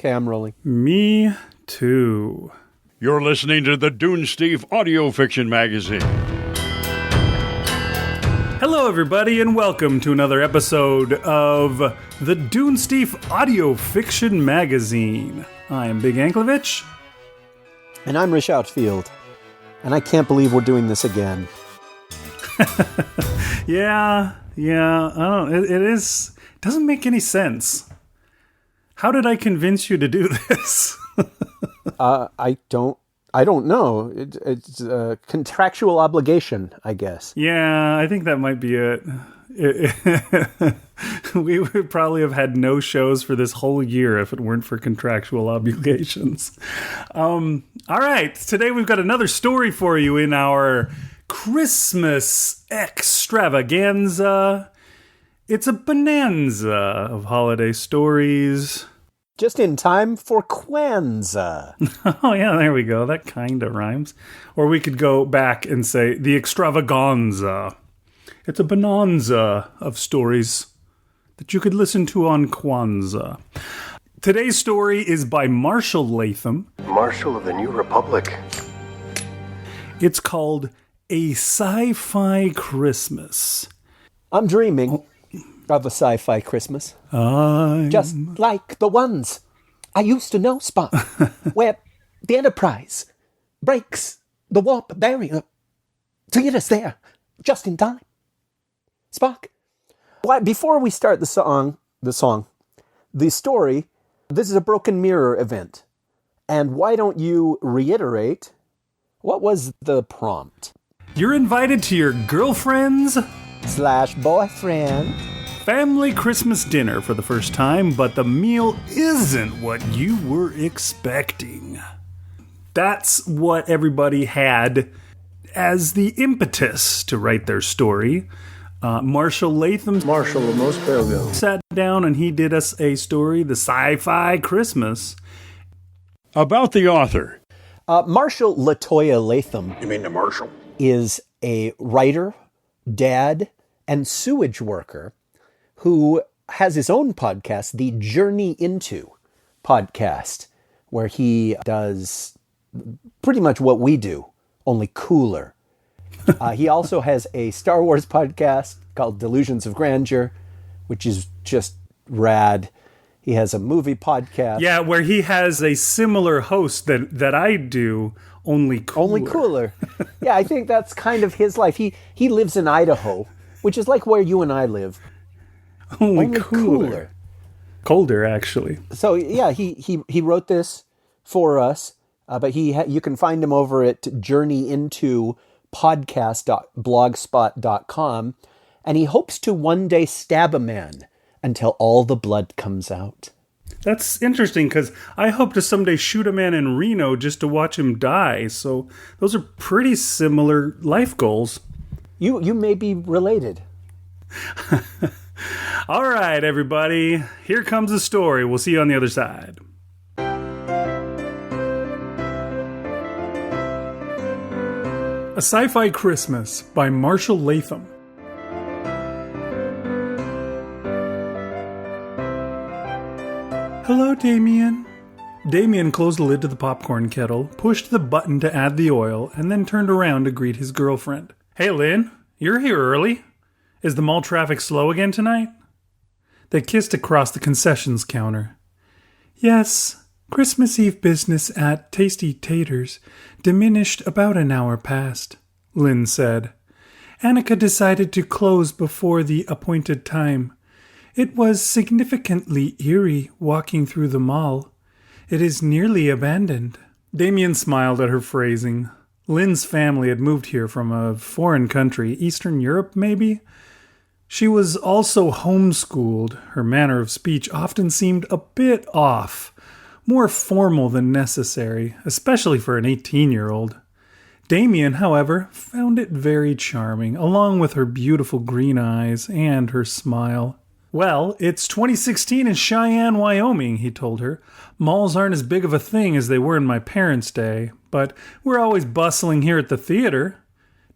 Okay, I'm rolling. Me too. You're listening to the Dunesteef Audio Fiction Magazine. Hello, everybody, and welcome to another episode of the Dunesteef Audio Fiction Magazine. I'm Big Anklevich. And I'm Rish Outfield. And I can't believe we're doing this again. Yeah. I don't. It doesn't make any sense. How did I convince you to do this? I don't know. It's a contractual obligation, I guess. Yeah, I think that might be it. We would probably have had no shows for this whole year if it weren't for contractual obligations. All right, today we've got another story for you in our Christmas extravaganza. It's a bonanza of holiday stories. Just in time for Kwanzaa. Oh, yeah, there we go. That kind of rhymes. Or we could go back and say the extravaganza. It's a bonanza of stories that you could listen to on Kwanzaa. Today's story is by Marshal Latham. Marshal of the New Republic. It's called A Sci-Fi Christmas. I'm dreaming of a sci-fi Christmas. Just like the ones I used to know, Spock, where the Enterprise breaks the warp barrier to get us there just in time. Spock, before we start the story, this is a broken mirror event. And why don't you reiterate what was the prompt? You're invited to your girlfriend's / boyfriend family Christmas dinner for the first time, but the meal isn't what you were expecting. That's what everybody had as the impetus to write their story. Marshal Latham Marshal of Most Belleville sat down and he did us a story, The Sci-Fi Christmas. About the author. Marshal Latoya Latham. You mean the Marshal? Is a writer, dad, and sewage worker who has his own podcast, the Journey Into podcast, where he does pretty much what we do, only cooler. He also has a Star Wars podcast called Delusions of Grandeur, which is just rad. He has a movie podcast. Yeah, where he has a similar host that I do, only cooler. Only cooler. Yeah, I think that's kind of his life. He lives in Idaho, which is like where you and I live. Only cooler. Colder, actually. So, yeah, he wrote this for us, but you can find him over at journeyintopodcast.blogspot.com, and he hopes to one day stab a man until all the blood comes out. That's interesting, because I hope to someday shoot a man in Reno just to watch him die, so those are pretty similar life goals. You may be related. All right, everybody. Here comes the story. We'll see you on the other side. A Sci-Fi Christmas by Marshal Latham. Hello, Damien. Damien closed the lid to the popcorn kettle, pushed the button to add the oil, and then turned around to greet his girlfriend. Hey, Lynn, you're here early. Is the mall traffic slow again tonight? They kissed across the concessions counter. Yes, Christmas Eve business at Tasty Taters diminished about an hour past, Lynn said. Annika decided to close before the appointed time. It was significantly eerie walking through the mall. It is nearly abandoned. Damien smiled at her phrasing. Lynn's family had moved here from a foreign country, Eastern Europe maybe? She was also homeschooled. Her manner of speech often seemed a bit off, more formal than necessary, especially for an 18-year-old. Damien, however, found it very charming, along with her beautiful green eyes and her smile. Well, it's 2016 in Cheyenne, Wyoming, he told her. Malls aren't as big of a thing as they were in my parents' day, but we're always bustling here at the theater.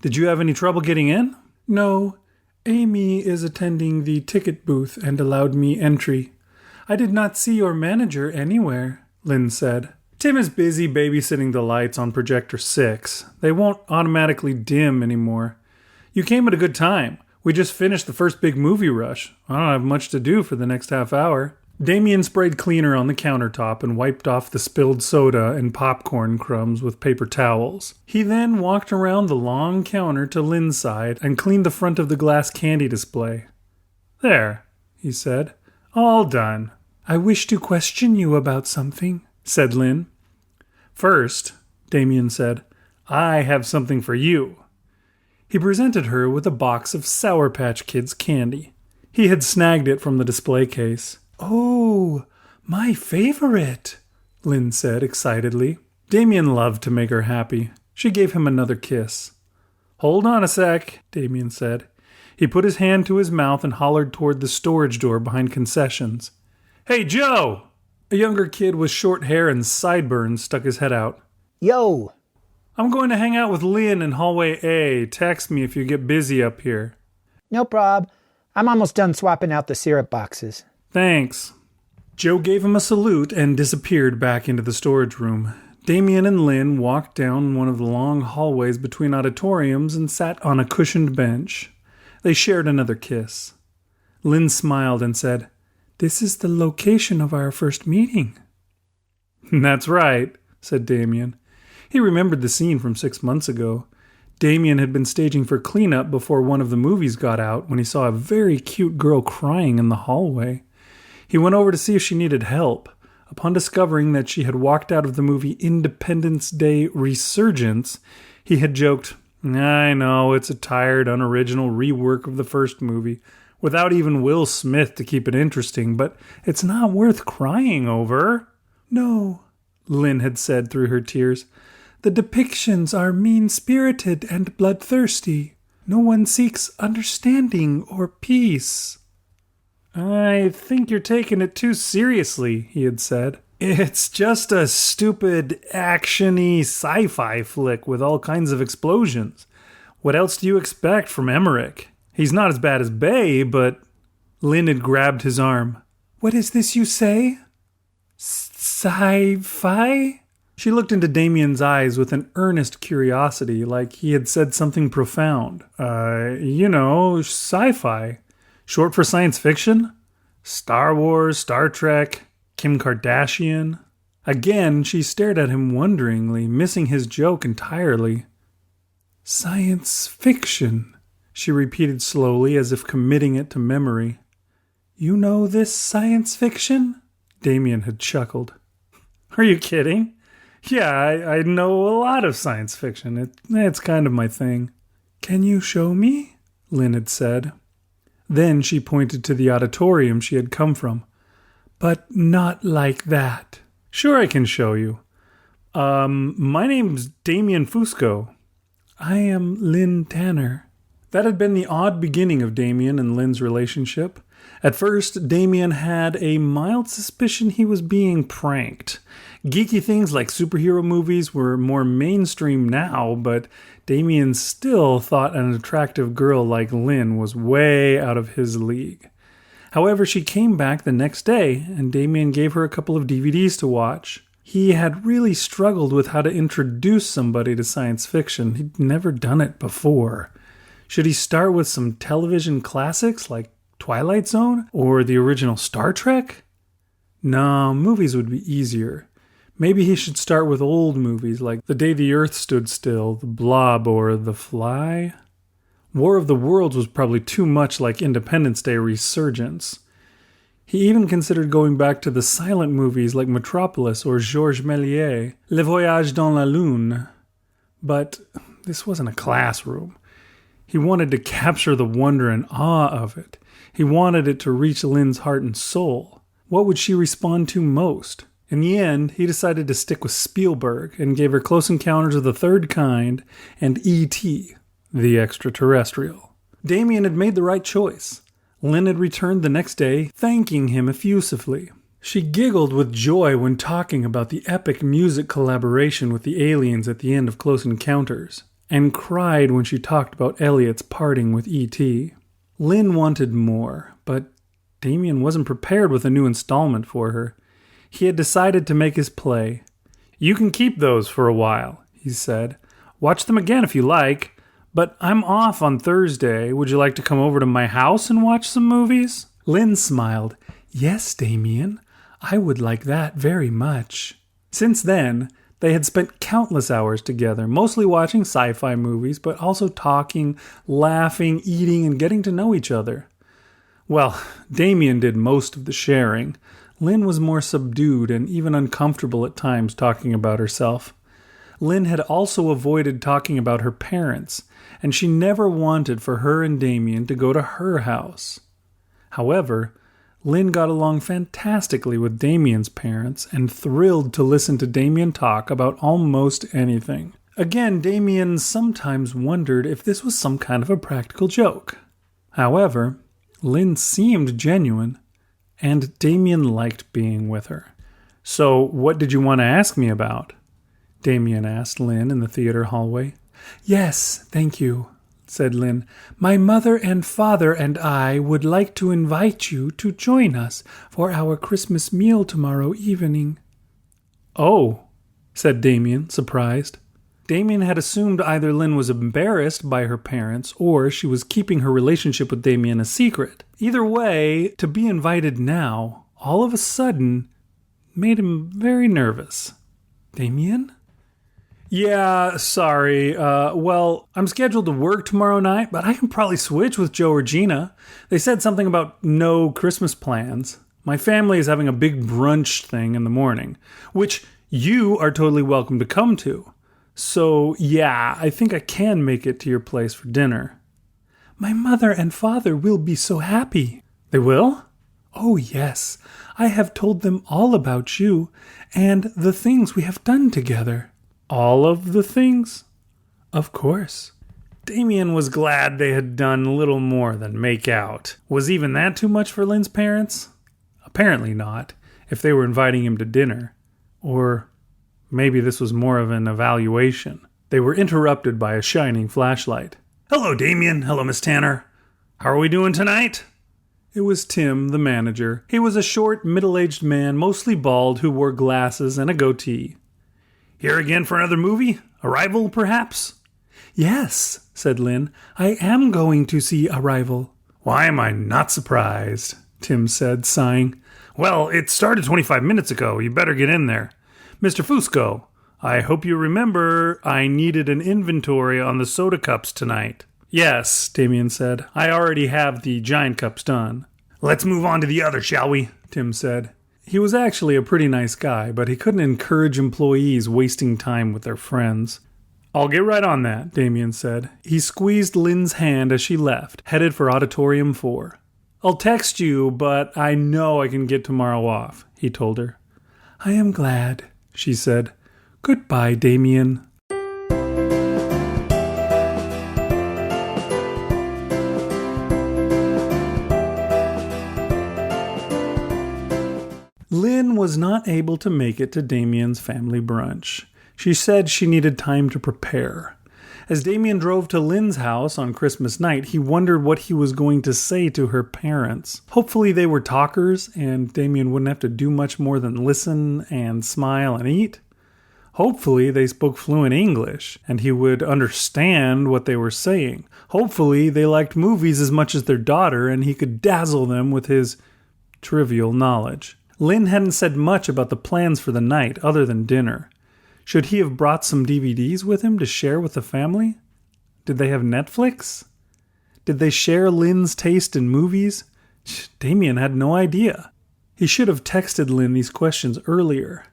Did you have any trouble getting in? No. Amy is attending the ticket booth and allowed me entry. I did not see your manager anywhere, Lynn said. Tim is busy babysitting the lights on Projector 6. They won't automatically dim anymore. You came at a good time. We just finished the first big movie rush. I don't have much to do for the next half hour. Damien sprayed cleaner on the countertop and wiped off the spilled soda and popcorn crumbs with paper towels. He then walked around the long counter to Lynn's side and cleaned the front of the glass candy display. There, he said. All done. I wish to question you about something, said Lynn. First, Damien said, I have something for you. He presented her with a box of Sour Patch Kids candy. He had snagged it from the display case. Oh, my favorite, Lynn said excitedly. Damien loved to make her happy. She gave him another kiss. Hold on a sec, Damien said. He put his hand to his mouth and hollered toward the storage door behind concessions. Hey, Joe! A younger kid with short hair and sideburns stuck his head out. Yo! I'm going to hang out with Lynn in hallway A. Text me if you get busy up here. No prob. I'm almost done swapping out the syrup boxes. Thanks. Joe gave him a salute and disappeared back into the storage room. Damien and Lynn walked down one of the long hallways between auditoriums and sat on a cushioned bench. They shared another kiss. Lynn smiled and said, This is the location of our first meeting. That's right, said Damien. He remembered the scene from 6 months ago. Damien had been staging for cleanup before one of the movies got out when he saw a very cute girl crying in the hallway. He went over to see if she needed help. Upon discovering that she had walked out of the movie Independence Day Resurgence, he had joked, I know, it's a tired, unoriginal rework of the first movie, without even Will Smith to keep it interesting, but it's not worth crying over. No, Lynn had said through her tears. The depictions are mean-spirited and bloodthirsty. No one seeks understanding or peace. I think you're taking it too seriously, he had said. It's just a stupid, action-y sci-fi flick with all kinds of explosions. What else do you expect from Emmerich? He's not as bad as Bay, but... Lynn had grabbed his arm. What is this you say? Sci-fi? She looked into Damien's eyes with an earnest curiosity, like he had said something profound. Sci-fi. Short for science fiction? Star Wars, Star Trek, Kim Kardashian. Again, she stared at him wonderingly, missing his joke entirely. Science fiction, she repeated slowly as if committing it to memory. You know this science fiction? Damien had chuckled. Are you kidding? Yeah, I know a lot of science fiction. It's kind of my thing. Can you show me? Lynn had said. Then she pointed to the auditorium she had come from. But not like that. Sure, I can show you. My name's Damien Fusco. I am Lynn Tanner. That had been the odd beginning of Damien and Lynn's relationship. At first, Damien had a mild suspicion he was being pranked. Geeky things like superhero movies were more mainstream now, but Damien still thought an attractive girl like Lynn was way out of his league. However, she came back the next day, and Damien gave her a couple of DVDs to watch. He had really struggled with how to introduce somebody to science fiction. He'd never done it before. Should he start with some television classics like Twilight Zone or the original Star Trek? No, movies would be easier. Maybe he should start with old movies like The Day the Earth Stood Still, The Blob, or The Fly. War of the Worlds was probably too much like Independence Day Resurgence. He even considered going back to the silent movies like Metropolis or Georges Méliès, Le Voyage dans la Lune. But this wasn't a classroom. He wanted to capture the wonder and awe of it. He wanted it to reach Lynn's heart and soul. What would she respond to most? In the end, he decided to stick with Spielberg and gave her Close Encounters of the Third Kind and E.T., the extraterrestrial. Damien had made the right choice. Lynn had returned the next day, thanking him effusively. She giggled with joy when talking about the epic music collaboration with the aliens at the end of Close Encounters, and cried when she talked about Elliot's parting with E.T. Lynn wanted more, but Damien wasn't prepared with a new installment for her. He had decided to make his play. "You can keep those for a while," he said. "Watch them again if you like. But I'm off on Thursday. Would you like to come over to my house and watch some movies?" Lynn smiled. "Yes, Damien. I would like that very much." Since then, they had spent countless hours together, mostly watching sci-fi movies, but also talking, laughing, eating, and getting to know each other. Well, Damien did most of the sharing. Lynn was more subdued and even uncomfortable at times talking about herself. Lynn had also avoided talking about her parents, and she never wanted for her and Damien to go to her house. However, Lynn got along fantastically with Damien's parents and thrilled to listen to Damien talk about almost anything. Again, Damien sometimes wondered if this was some kind of a practical joke. However, Lynn seemed genuine, and Damien liked being with her. "So, what did you want to ask me about?" Damien asked Lynn in the theater hallway. "Yes, thank you," said Lynn. "My mother and father and I would like to invite you to join us for our Christmas meal tomorrow evening." "Oh," said Damien, surprised. Damien had assumed either Lynn was embarrassed by her parents or she was keeping her relationship with Damien a secret. Either way, to be invited now, all of a sudden, made him very nervous. "Damien?" "Yeah, sorry. Well, I'm scheduled to work tomorrow night, but I can probably switch with Joe or Gina. They said something about no Christmas plans. My family is having a big brunch thing in the morning, which you are totally welcome to come to. So, yeah, I think I can make it to your place for dinner." "My mother and father will be so happy." "They will?" "Oh, yes. I have told them all about you and the things we have done together." "All of the things?" "Of course." Damien was glad they had done little more than make out. Was even that too much for Lynn's parents? Apparently not, if they were inviting him to dinner. Or maybe this was more of an evaluation. They were interrupted by a shining flashlight. "Hello, Damien. Hello, Miss Tanner. How are we doing tonight?" It was Tim, the manager. He was a short, middle-aged man, mostly bald, who wore glasses and a goatee. "Here again for another movie? Arrival, perhaps?" "Yes," said Lynn. "I am going to see Arrival." "Why am I not surprised?" Tim said, sighing. "Well, it started 25 minutes ago. You better get in there. Mr. Fusco, I hope you remember I needed an inventory on the soda cups tonight." "Yes," Damien said. "I already have the giant cups done." "Let's move on to the other, shall we?" Tim said. He was actually a pretty nice guy, but he couldn't encourage employees wasting time with their friends. "I'll get right on that," Damien said. He squeezed Lynn's hand as she left, headed for Auditorium 4. "I'll text you, but I know I can get tomorrow off," he told her. "I am glad," she said. "Goodbye, Damien." Lynn was not able to make it to Damien's family brunch. She said she needed time to prepare. As Damien drove to Lynn's house on Christmas night, he wondered what he was going to say to her parents. Hopefully they were talkers, and Damien wouldn't have to do much more than listen and smile and eat. Hopefully they spoke fluent English, and he would understand what they were saying. Hopefully they liked movies as much as their daughter, and he could dazzle them with his trivial knowledge. Lynn hadn't said much about the plans for the night other than dinner. Should he have brought some DVDs with him to share with the family? Did they have Netflix? Did they share Lynn's taste in movies? Damien had no idea. He should have texted Lynn these questions earlier.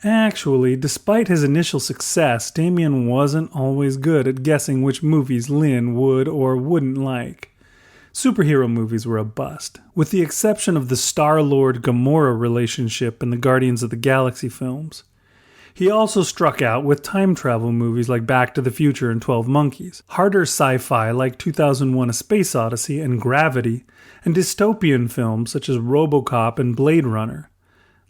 Actually, despite his initial success, Damien wasn't always good at guessing which movies Lynn would or wouldn't like. Superhero movies were a bust, with the exception of the Star-Lord Gamora relationship in the Guardians of the Galaxy films. He also struck out with time travel movies like Back to the Future and 12 Monkeys, harder sci-fi like 2001: A Space Odyssey and Gravity, and dystopian films such as RoboCop and Blade Runner.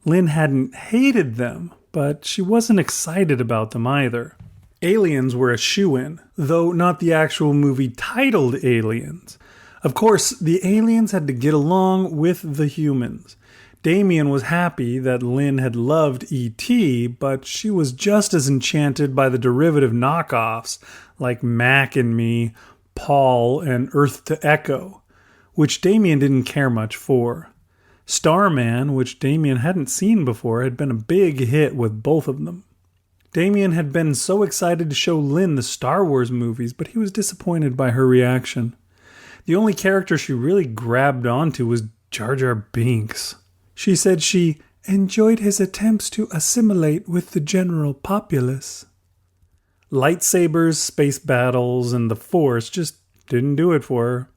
Lynn hadn't hated them, but she wasn't excited about them either. Aliens were a shoo-in, though not the actual movie titled Aliens. Of course, the aliens had to get along with the humans. Damien was happy that Lynn had loved E.T., but she was just as enchanted by the derivative knockoffs like Mac and Me, Paul, and Earth to Echo, which Damien didn't care much for. Starman, which Damien hadn't seen before, had been a big hit with both of them. Damien had been so excited to show Lynn the Star Wars movies, but he was disappointed by her reaction. The only character she really grabbed onto was Jar Jar Binks. She said she enjoyed his attempts to assimilate with the general populace. Lightsabers, space battles, and the Force just didn't do it for her.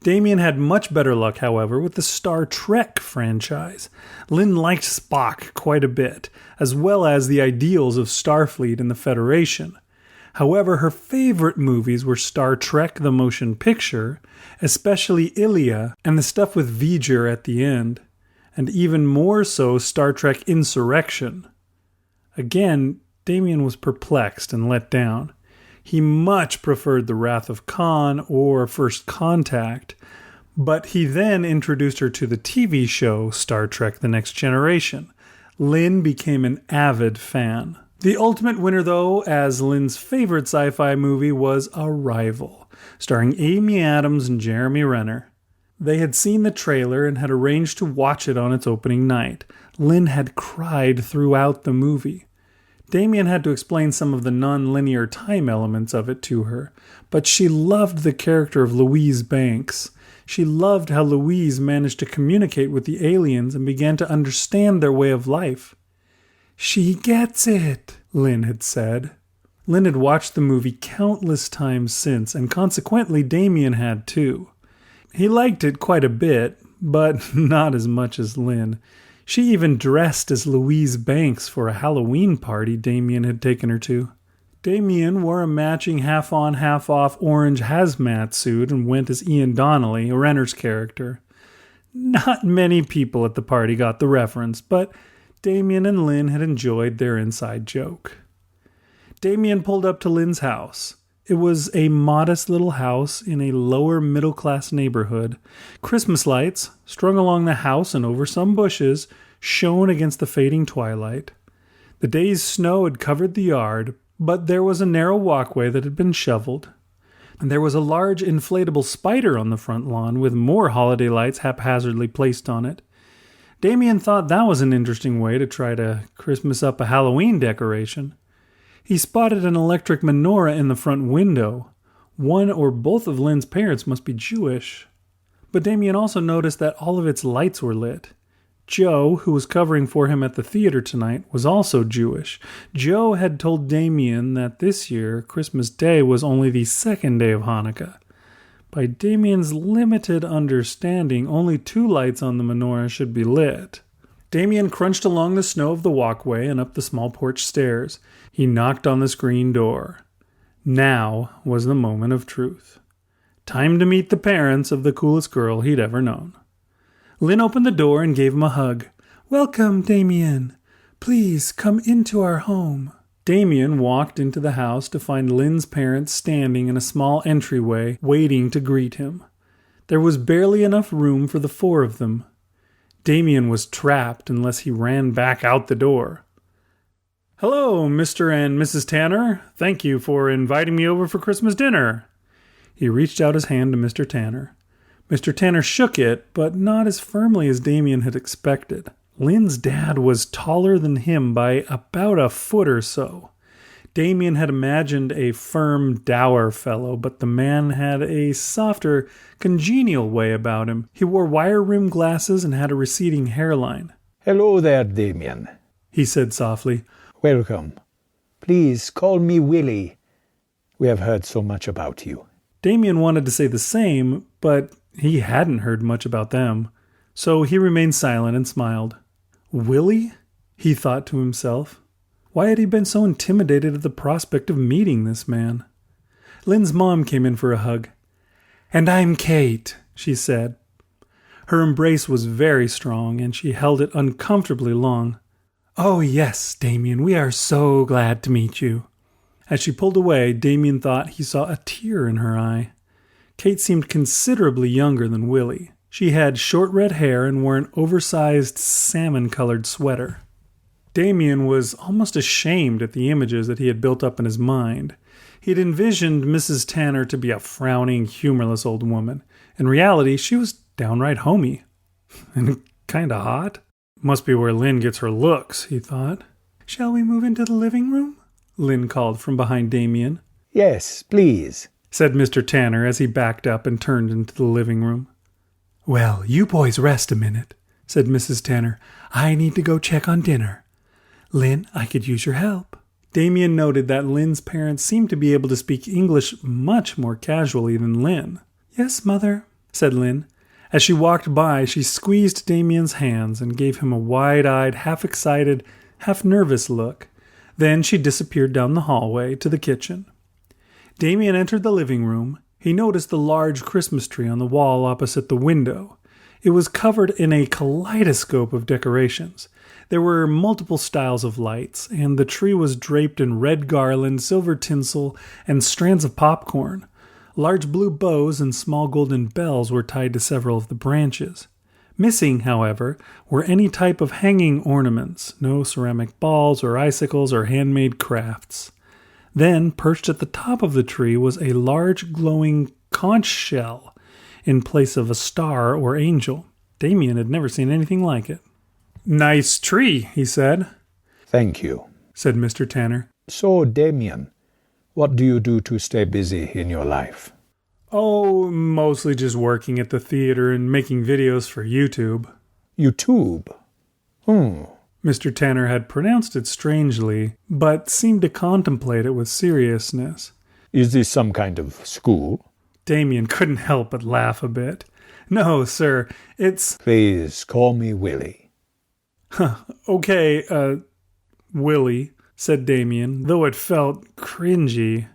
Damien had much better luck, however, with the Star Trek franchise. Lynn liked Spock quite a bit, as well as the ideals of Starfleet and the Federation. However, her favorite movies were Star Trek the Motion Picture, especially Ilia, and the stuff with V'ger at the end, and even more so Star Trek Insurrection. Again, Damien was perplexed and let down. He much preferred The Wrath of Khan or First Contact, but he then introduced her to the TV show Star Trek The Next Generation. Lynn became an avid fan. The ultimate winner, though, as Lynn's favorite sci-fi movie, was Arrival, starring Amy Adams and Jeremy Renner. They had seen the trailer and had arranged to watch it on its opening night. Lynn had cried throughout the movie. Damien had to explain some of the non-linear time elements of it to her, but she loved the character of Louise Banks. She loved how Louise managed to communicate with the aliens and began to understand their way of life. "She gets it," Lynn had said. Lynn had watched the movie countless times since, and consequently Damien had too. He liked it quite a bit, but not as much as Lynn. She even dressed as Louise Banks for a Halloween party Damien had taken her to. Damien wore a matching half-on, half-off orange hazmat suit and went as Ian Donnelly, Renner's character. Not many people at the party got the reference, but Damien and Lynn had enjoyed their inside joke. Damien pulled up to Lynn's house. It was a modest little house in a lower middle-class neighborhood. Christmas lights, strung along the house and over some bushes, shone against the fading twilight. The day's snow had covered the yard, but there was a narrow walkway that had been shoveled. And there was a large inflatable spider on the front lawn with more holiday lights haphazardly placed on it. Damien thought that was an interesting way to try to Christmas up a Halloween decoration. He spotted an electric menorah in the front window. One or both of Lynn's parents must be Jewish. But Damien also noticed that all of its lights were lit. Joe, who was covering for him at the theater tonight, was also Jewish. Joe had told Damien that this year, Christmas Day, was only the second day of Hanukkah. By Damien's limited understanding, only 2 lights on the menorah should be lit. Damien crunched along the snow of the walkway and up the small porch stairs. He knocked on the screen door. Now was the moment of truth. Time to meet the parents of the coolest girl he'd ever known. Lynn opened the door and gave him a hug. "Welcome, Damien. Please come into our home." Damien walked into the house to find Lynn's parents standing in a small entryway, waiting to greet him. There was barely enough room for the 4 of them. Damien was trapped unless he ran back out the door. "Hello, Mr. and Mrs. Tanner. Thank you for inviting me over for Christmas dinner." He reached out his hand to Mr. Tanner. Mr. Tanner shook it, but not as firmly as Damien had expected. Lynn's dad was taller than him by about a foot or so. Damien had imagined a firm, dour fellow, but the man had a softer, congenial way about him. He wore wire-rimmed glasses and had a receding hairline. Hello there, Damien. He said softly. Welcome. Please call me Willie. We have heard so much about you. Damien wanted to say the same, but he hadn't heard much about them. So he remained silent and smiled. Willie? He thought to himself. Why had he been so intimidated at the prospect of meeting this man? Lynn's mom came in for a hug. "And I'm Kate," she said. Her embrace was very strong, and she held it uncomfortably long. "Oh, yes, Damien, we are so glad to meet you." As she pulled away, Damien thought he saw a tear in her eye. Kate seemed considerably younger than Willie. She had short red hair and wore an oversized salmon-colored sweater. Damien was almost ashamed at the images that he had built up in his mind. He'd envisioned Mrs. Tanner to be a frowning, humorless old woman. In reality, she was downright homey. And kinda hot. Must be where Lynn gets her looks, he thought. "Shall we move into the living room?" Lynn called from behind Damien. Yes, please, said Mr. Tanner as he backed up and turned into the living room. "Well, you boys rest a minute," said Mrs. Tanner. "I need to go check on dinner. Lynn, I could use your help." Damien noted that Lynn's parents seemed to be able to speak English much more casually than Lynn. "Yes, Mother," said Lynn. As she walked by, she squeezed Damien's hands and gave him a wide-eyed, half-excited, half-nervous look. Then she disappeared down the hallway to the kitchen. Damien entered the living room. He noticed the large Christmas tree on the wall opposite the window. It was covered in a kaleidoscope of decorations. There were multiple styles of lights, and the tree was draped in red garland, silver tinsel, and strands of popcorn. Large blue bows and small golden bells were tied to several of the branches. Missing, however, were any type of hanging ornaments, no ceramic balls or icicles or handmade crafts. Then, perched at the top of the tree was a large glowing conch shell in place of a star or angel. Damien had never seen anything like it. "Nice tree," he said. Thank you, said Mr. Tanner. So, Damien, what do you do to stay busy in your life? "Oh, mostly just working at the theater and making videos for YouTube." YouTube? Mr. Tanner had pronounced it strangely, but seemed to contemplate it with seriousness. Is this some kind of school? Damien couldn't help but laugh a bit. "No, sir, it's..." Please call me Willie. "Okay, Willie," said Damien, though it felt cringy.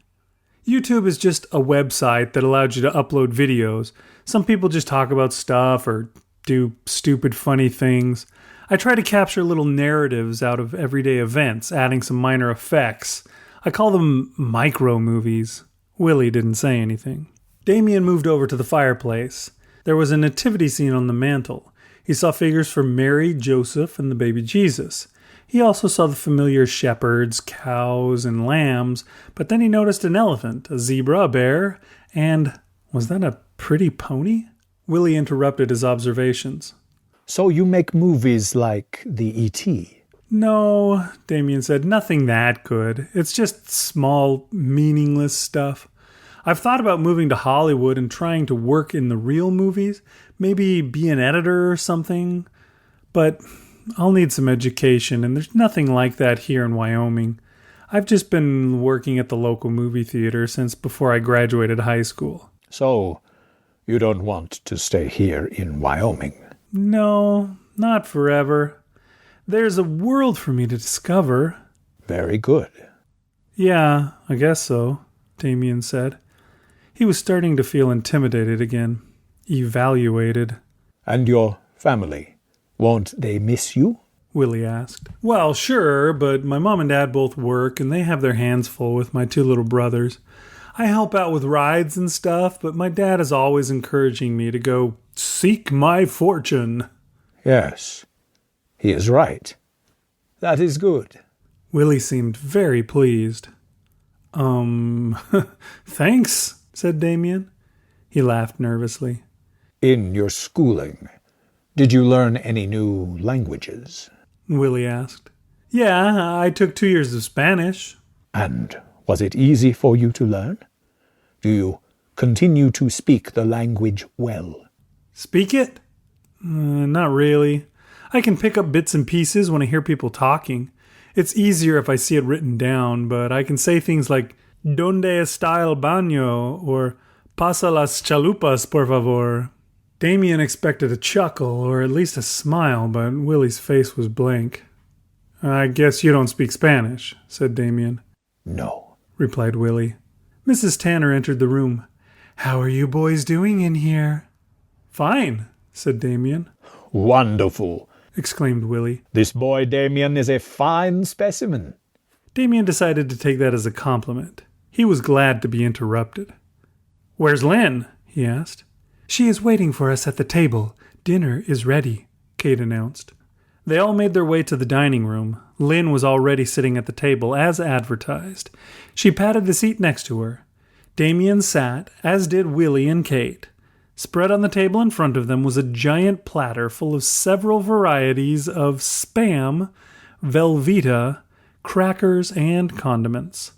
YouTube is just a website that allows you to upload videos. Some people just talk about stuff or do stupid, funny things. I try to capture little narratives out of everyday events, adding some minor effects. I call them micro-movies. Willie didn't say anything. Damien moved over to the fireplace. There was a nativity scene on the mantel. He saw figures for Mary, Joseph, and the baby Jesus. He also saw the familiar shepherds, cows, and lambs, but then he noticed an elephant, a zebra, a bear, and was that a pretty pony? Willie interrupted his observations. So you make movies like the E.T.? "No," Damien said, "nothing that good. It's just small, meaningless stuff. I've thought about moving to Hollywood and trying to work in the real movies, maybe be an editor or something, but I'll need some education, and there's nothing like that here in Wyoming. I've just been working at the local movie theater since before I graduated high school." So you don't want to stay here in Wyoming? "No, not forever. There's a world for me to discover." Very good. "Yeah, I guess so," Damien said. He was starting to feel intimidated again. Evaluated. And your family, won't they miss you? Willie asked. "Well, sure, but my mom and dad both work, and they have their hands full with my two little brothers. I help out with rides and stuff, but my dad is always encouraging me to go seek my fortune." Yes, he is right. That is good. Willie seemed very pleased. Thanks, said Damien. He laughed nervously. In your schooling, did you learn any new languages? Willie asked. Yeah, I took 2 years of Spanish. And was it easy for you to learn? Do you continue to speak the language well? Speak it? Not really. I can pick up bits and pieces when I hear people talking. It's easier if I see it written down, but I can say things like, ¿Dónde está el baño? Or, Pasa las chalupas, por favor. Damien expected a chuckle, or at least a smile, but Willie's face was blank. I guess you don't speak Spanish, said Damien. No, replied Willie. Mrs. Tanner entered the room. How are you boys doing in here? Fine, said Damien. Wonderful, exclaimed Willie. This boy Damien is a fine specimen. Damien decided to take that as a compliment. He was glad to be interrupted. Where's Lynn? he asked. "She is waiting for us at the table. Dinner is ready," Kate announced. They all made their way to the dining room. Lynn was already sitting at the table, as advertised. She patted the seat next to her. Damien sat, as did Willie and Kate. Spread on the table in front of them was a giant platter full of several varieties of Spam, Velveeta, crackers, and condiments.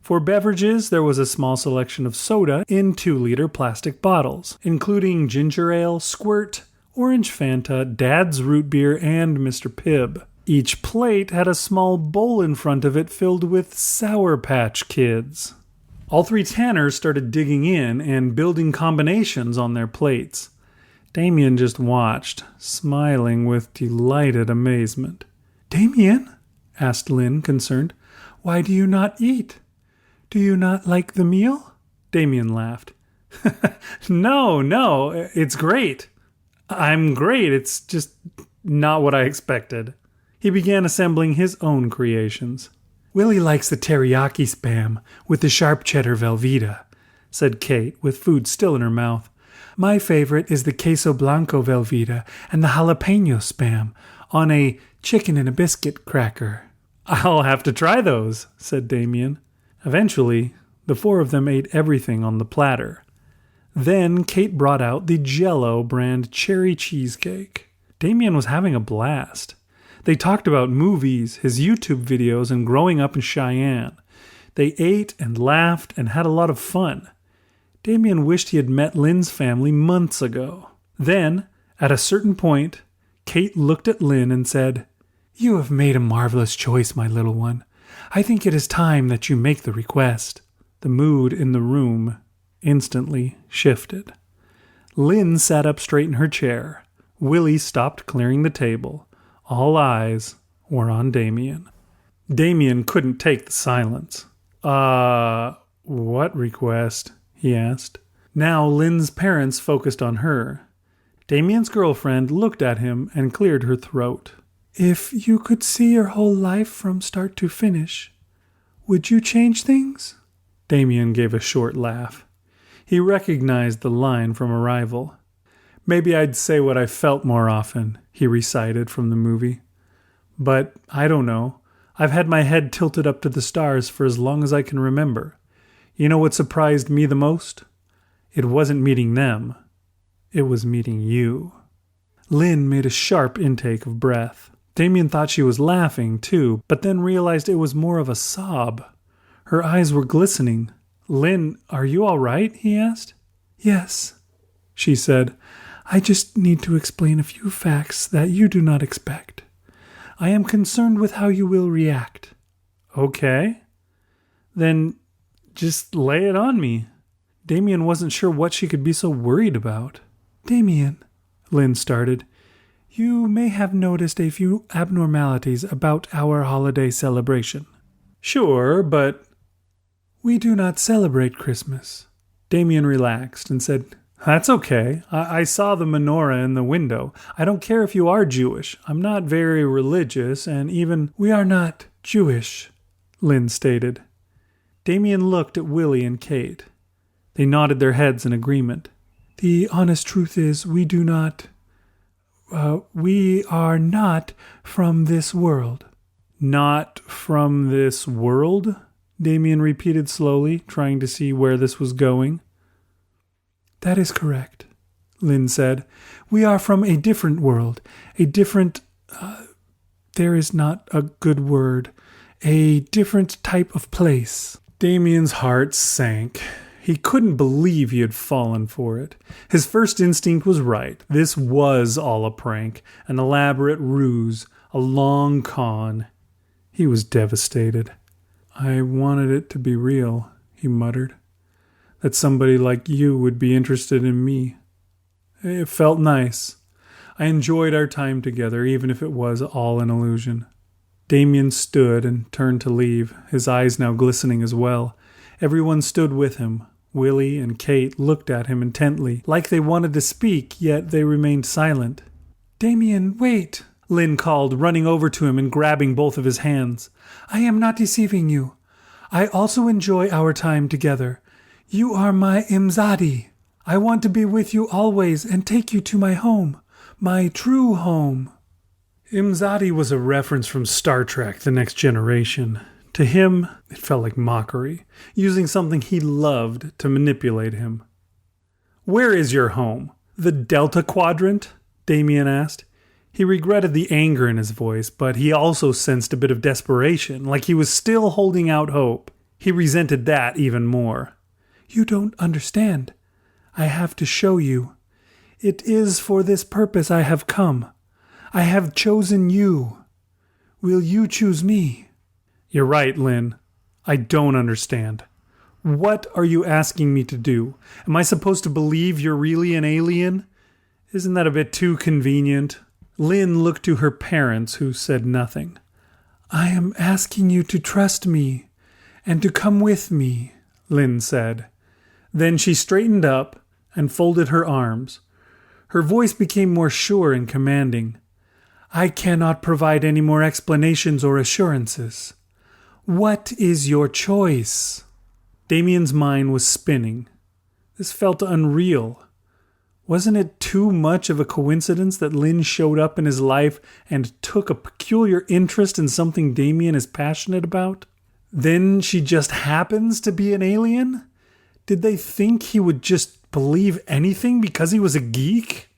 For beverages, there was a small selection of soda in 2-liter plastic bottles, including ginger ale, Squirt, Orange Fanta, Dad's Root Beer, and Mr. Pibb. Each plate had a small bowl in front of it filled with Sour Patch Kids. All three Tanners started digging in and building combinations on their plates. Damien just watched, smiling with delighted amazement. "Damien?" asked Lynn, concerned. "Why do you not eat? Do you not like the meal?" Damien laughed. No, it's great. I'm great. It's just not what I expected." He began assembling his own creations. "Willie likes the teriyaki Spam with the sharp cheddar Velveeta," said Kate, with food still in her mouth. "My favorite is the queso blanco Velveeta and the jalapeno Spam on a chicken and a biscuit cracker." "I'll have to try those," said Damien. Eventually, the four of them ate everything on the platter. Then Kate brought out the Jell-O brand cherry cheesecake. Damien was having a blast. They talked about movies, his YouTube videos, and growing up in Cheyenne. They ate and laughed and had a lot of fun. Damien wished he had met Lynn's family months ago. Then, at a certain point, Kate looked at Lynn and said, "You have made a marvelous choice, my little one. I think it is time that you make the request." The mood in the room instantly shifted. Lynn sat up straight in her chair. Willie stopped clearing the table. All eyes were on Damien. Damien couldn't take the silence. What request?" he asked. Now Lynn's parents focused on her. Damien's girlfriend looked at him and cleared her throat. "If you could see your whole life from start to finish, would you change things?" Damien gave a short laugh. He recognized the line from Arrival. "Maybe I'd say what I felt more often," he recited from the movie. "But I don't know. I've had my head tilted up to the stars for as long as I can remember. You know what surprised me the most? It wasn't meeting them. It was meeting you." Lynn made a sharp intake of breath. Damien thought she was laughing, too, but then realized it was more of a sob. Her eyes were glistening. "Lynn, are you all right?" he asked. "Yes," she said. "I just need to explain a few facts that you do not expect. I am concerned with how you will react." "Okay. Then just lay it on me." Damien wasn't sure what she could be so worried about. "Damien," Lynn started, "you may have noticed a few abnormalities about our holiday celebration." "Sure, but—" "We do not celebrate Christmas." Damien relaxed and said, "That's okay. I saw the menorah in the window. I don't care if you are Jewish. I'm not very religious, and even—" "We are not Jewish," Lynn stated. Damien looked at Willie and Kate. They nodded their heads in agreement. "The honest truth is we are not from this world." "Not from this world?" Damien repeated slowly, trying to see where this was going. "That is correct," Lynn said. "We are from a different world, a different, there is not a good word, a different type of place." Damien's heart sank. He couldn't believe he had fallen for it. His first instinct was right. This was all a prank, an elaborate ruse, a long con. He was devastated. "I wanted it to be real," he muttered. "That somebody like you would be interested in me. It felt nice. I enjoyed our time together, even if it was all an illusion." Damien stood and turned to leave, his eyes now glistening as well. Everyone stood with him. Willie and Kate looked at him intently, like they wanted to speak, yet they remained silent. "Damien, wait!" Lynn called, running over to him and grabbing both of his hands. "I am not deceiving you. I also enjoy our time together. You are my Imzadi. I want to be with you always and take you to my home, my true home. Imzadi was a reference from Star Trek: The Next Generation. To him, it felt like mockery, using something he loved to manipulate him. Where is your home? The Delta Quadrant? Damien asked. He regretted the anger in his voice, but he also sensed a bit of desperation, like he was still holding out hope. He resented that even more. You don't understand. I have to show you. It is for this purpose I have come. I have chosen you. Will you choose me? You're right, Lynn. I don't understand. What are you asking me to do? Am I supposed to believe you're really an alien? Isn't that a bit too convenient? Lynn looked to her parents, who said nothing. I am asking you to trust me and to come with me, Lynn said. Then she straightened up and folded her arms. Her voice became more sure and commanding. I cannot provide any more explanations or assurances. What is your choice? Damien's mind was spinning. This felt unreal. Wasn't it too much of a coincidence that Lynn showed up in his life and took a peculiar interest in something Damien is passionate about? Then she just happens to be an alien? Did they think he would just believe anything because he was a geek?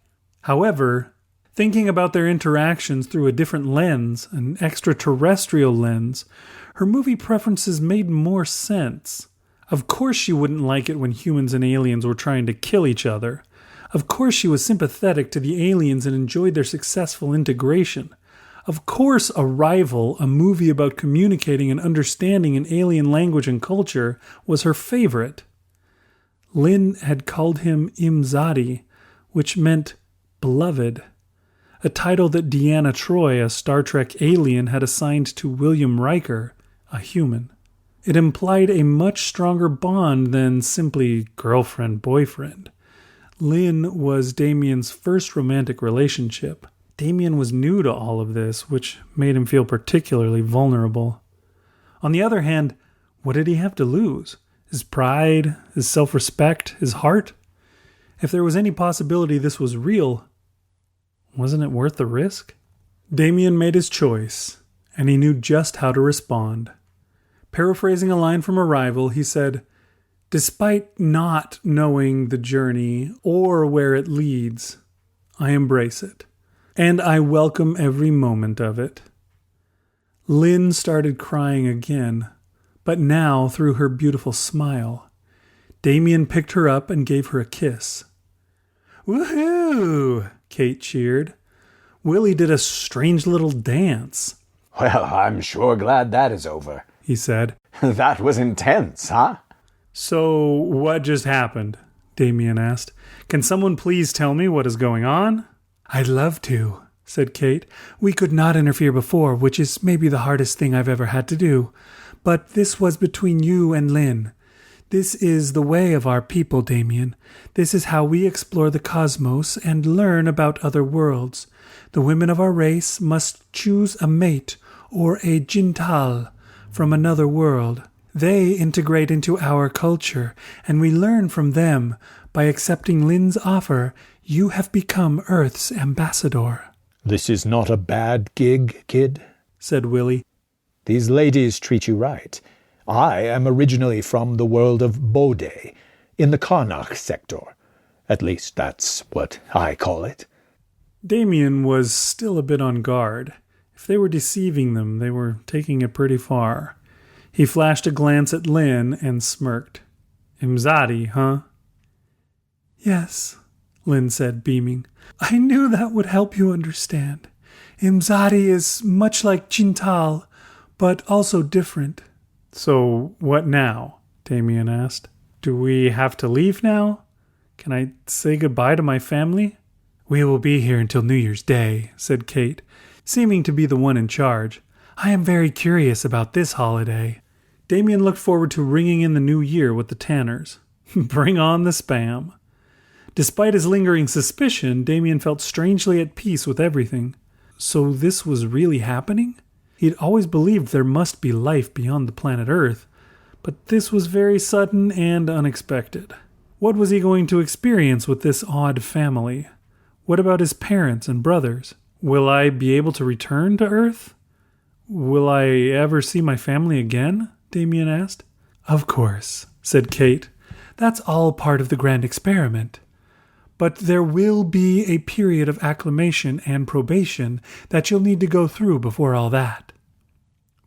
However, thinking about their interactions through a different lens, an extraterrestrial lens, her movie preferences made more sense. Of course she wouldn't like it when humans and aliens were trying to kill each other. Of course she was sympathetic to the aliens and enjoyed their successful integration. Of course Arrival, a movie about communicating and understanding an alien language and culture, was her favorite. Lynn had called him Imzadi, which meant beloved, a title that Deanna Troi, a Star Trek alien, had assigned to William Riker, a human. It implied a much stronger bond than simply girlfriend-boyfriend. Lynn was Damien's first romantic relationship. Damien was new to all of this, which made him feel particularly vulnerable. On the other hand, what did he have to lose? His pride, his self-respect, his heart? If there was any possibility this was real, wasn't it worth the risk? Damien made his choice, and he knew just how to respond. Paraphrasing a line from Arrival, he said, "Despite not knowing the journey or where it leads, I embrace it, and I welcome every moment of it." Lynn started crying again, but now through her beautiful smile. Damien picked her up and gave her a kiss. "Woohoo!" Kate cheered. Willie did a strange little dance. Well, I'm sure glad that is over, he said. That was intense, huh? So, what just happened? Damien asked. Can someone please tell me what is going on? I'd love to, said Kate. We could not interfere before, which is maybe the hardest thing I've ever had to do. But this was between you and Lynn. This is the way of our people, Damien. This is how we explore the cosmos and learn about other worlds. The women of our race must choose a mate or a jintal from another world. They integrate into our culture, and we learn from them. By accepting Lynn's offer, you have become Earth's ambassador. This is not a bad gig, kid, said Willie. These ladies treat you right. I am originally from the world of Bode, in the Karnak sector. At least that's what I call it. Damien was still a bit on guard. If they were deceiving them, they were taking it pretty far. He flashed a glance at Lynn and smirked. Imzadi, huh? Yes, Lynn said, beaming. I knew that would help you understand. Imzadi is much like Jintal, but also different. So what now? Damien asked. Do we have to leave now? Can I say goodbye to my family? We will be here until New Year's Day, said Kate, seeming to be the one in charge. I am very curious about this holiday. Damien looked forward to ringing in the new year with the Tanners. Bring on the spam. Despite his lingering suspicion, Damien felt strangely at peace with everything. So this was really happening? He'd always believed there must be life beyond the planet Earth, but this was very sudden and unexpected. What was he going to experience with this odd family? What about his parents and brothers? Will I be able to return to Earth? Will I ever see my family again? Damien asked. Of course, said Kate. That's all part of the grand experiment. But there will be a period of acclimation and probation that you'll need to go through before all that.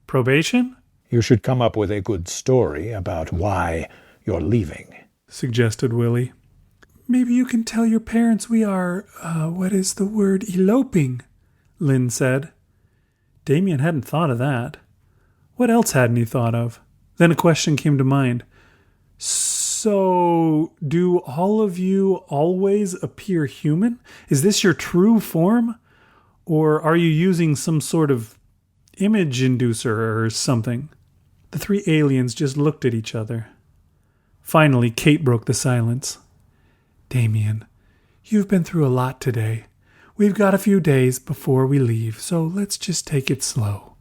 Probation? You should come up with a good story about why you're leaving, suggested Willie. Maybe you can tell your parents we are, eloping, Lynn said. Damien hadn't thought of that. What else hadn't he thought of? Then a question came to mind. So, do all of you always appear human? Is this your true form? Or are you using some sort of image inducer or something? The three aliens just looked at each other. Finally, Kate broke the silence. Damien, you've been through a lot today. We've got a few days before we leave, so let's just take it slow.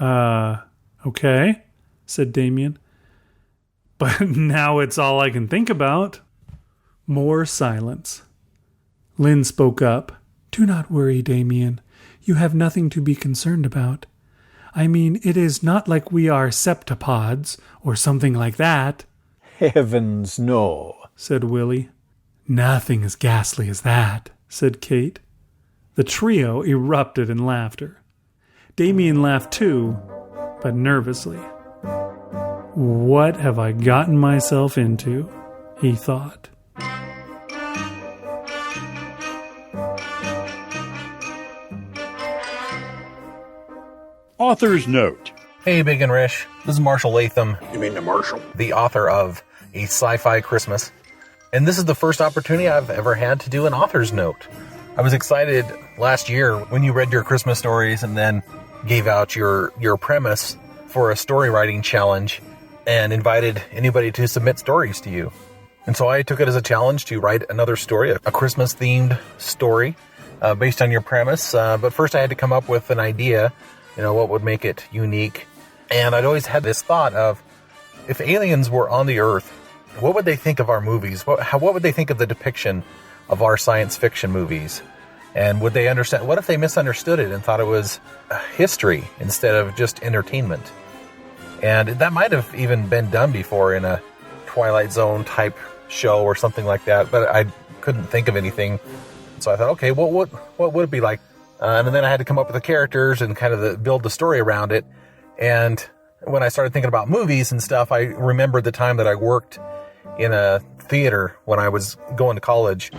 Okay, said Damien. But now it's all I can think about. More silence. Lynn spoke up. Do not worry, Damien. You have nothing to be concerned about. I mean, it is not like we are septopods or something like that. Heavens, no, said Willie. Nothing as ghastly as that, said Kate. The trio erupted in laughter. Damien laughed too, but nervously. What have I gotten myself into? He thought. Author's note. Hey, Big and Rish. This is Marshal Latham. You mean the Marshal? The author of A Sci-Fi Christmas. And this is the first opportunity I've ever had to do an author's note. I was excited last year when you read your Christmas stories and then gave out your premise for a story writing challenge and invited anybody to submit stories to you. And so I took it as a challenge to write another story, a Christmas-themed story based on your premise. But first I had to come up with an idea, what would make it unique. And I'd always had this thought of, if aliens were on the Earth, what would they think of our movies? What would they think of the depiction of our science fiction movies? And would they understand? What if they misunderstood it and thought it was history instead of just entertainment? And that might have even been done before in a Twilight Zone type show or something like that, but I couldn't think of anything. So I thought, okay, what would it be like? And then I had to come up with the characters and kind of build the story around it. And when I started thinking about movies and stuff, I remembered the time that I worked in a theater when I was going to college.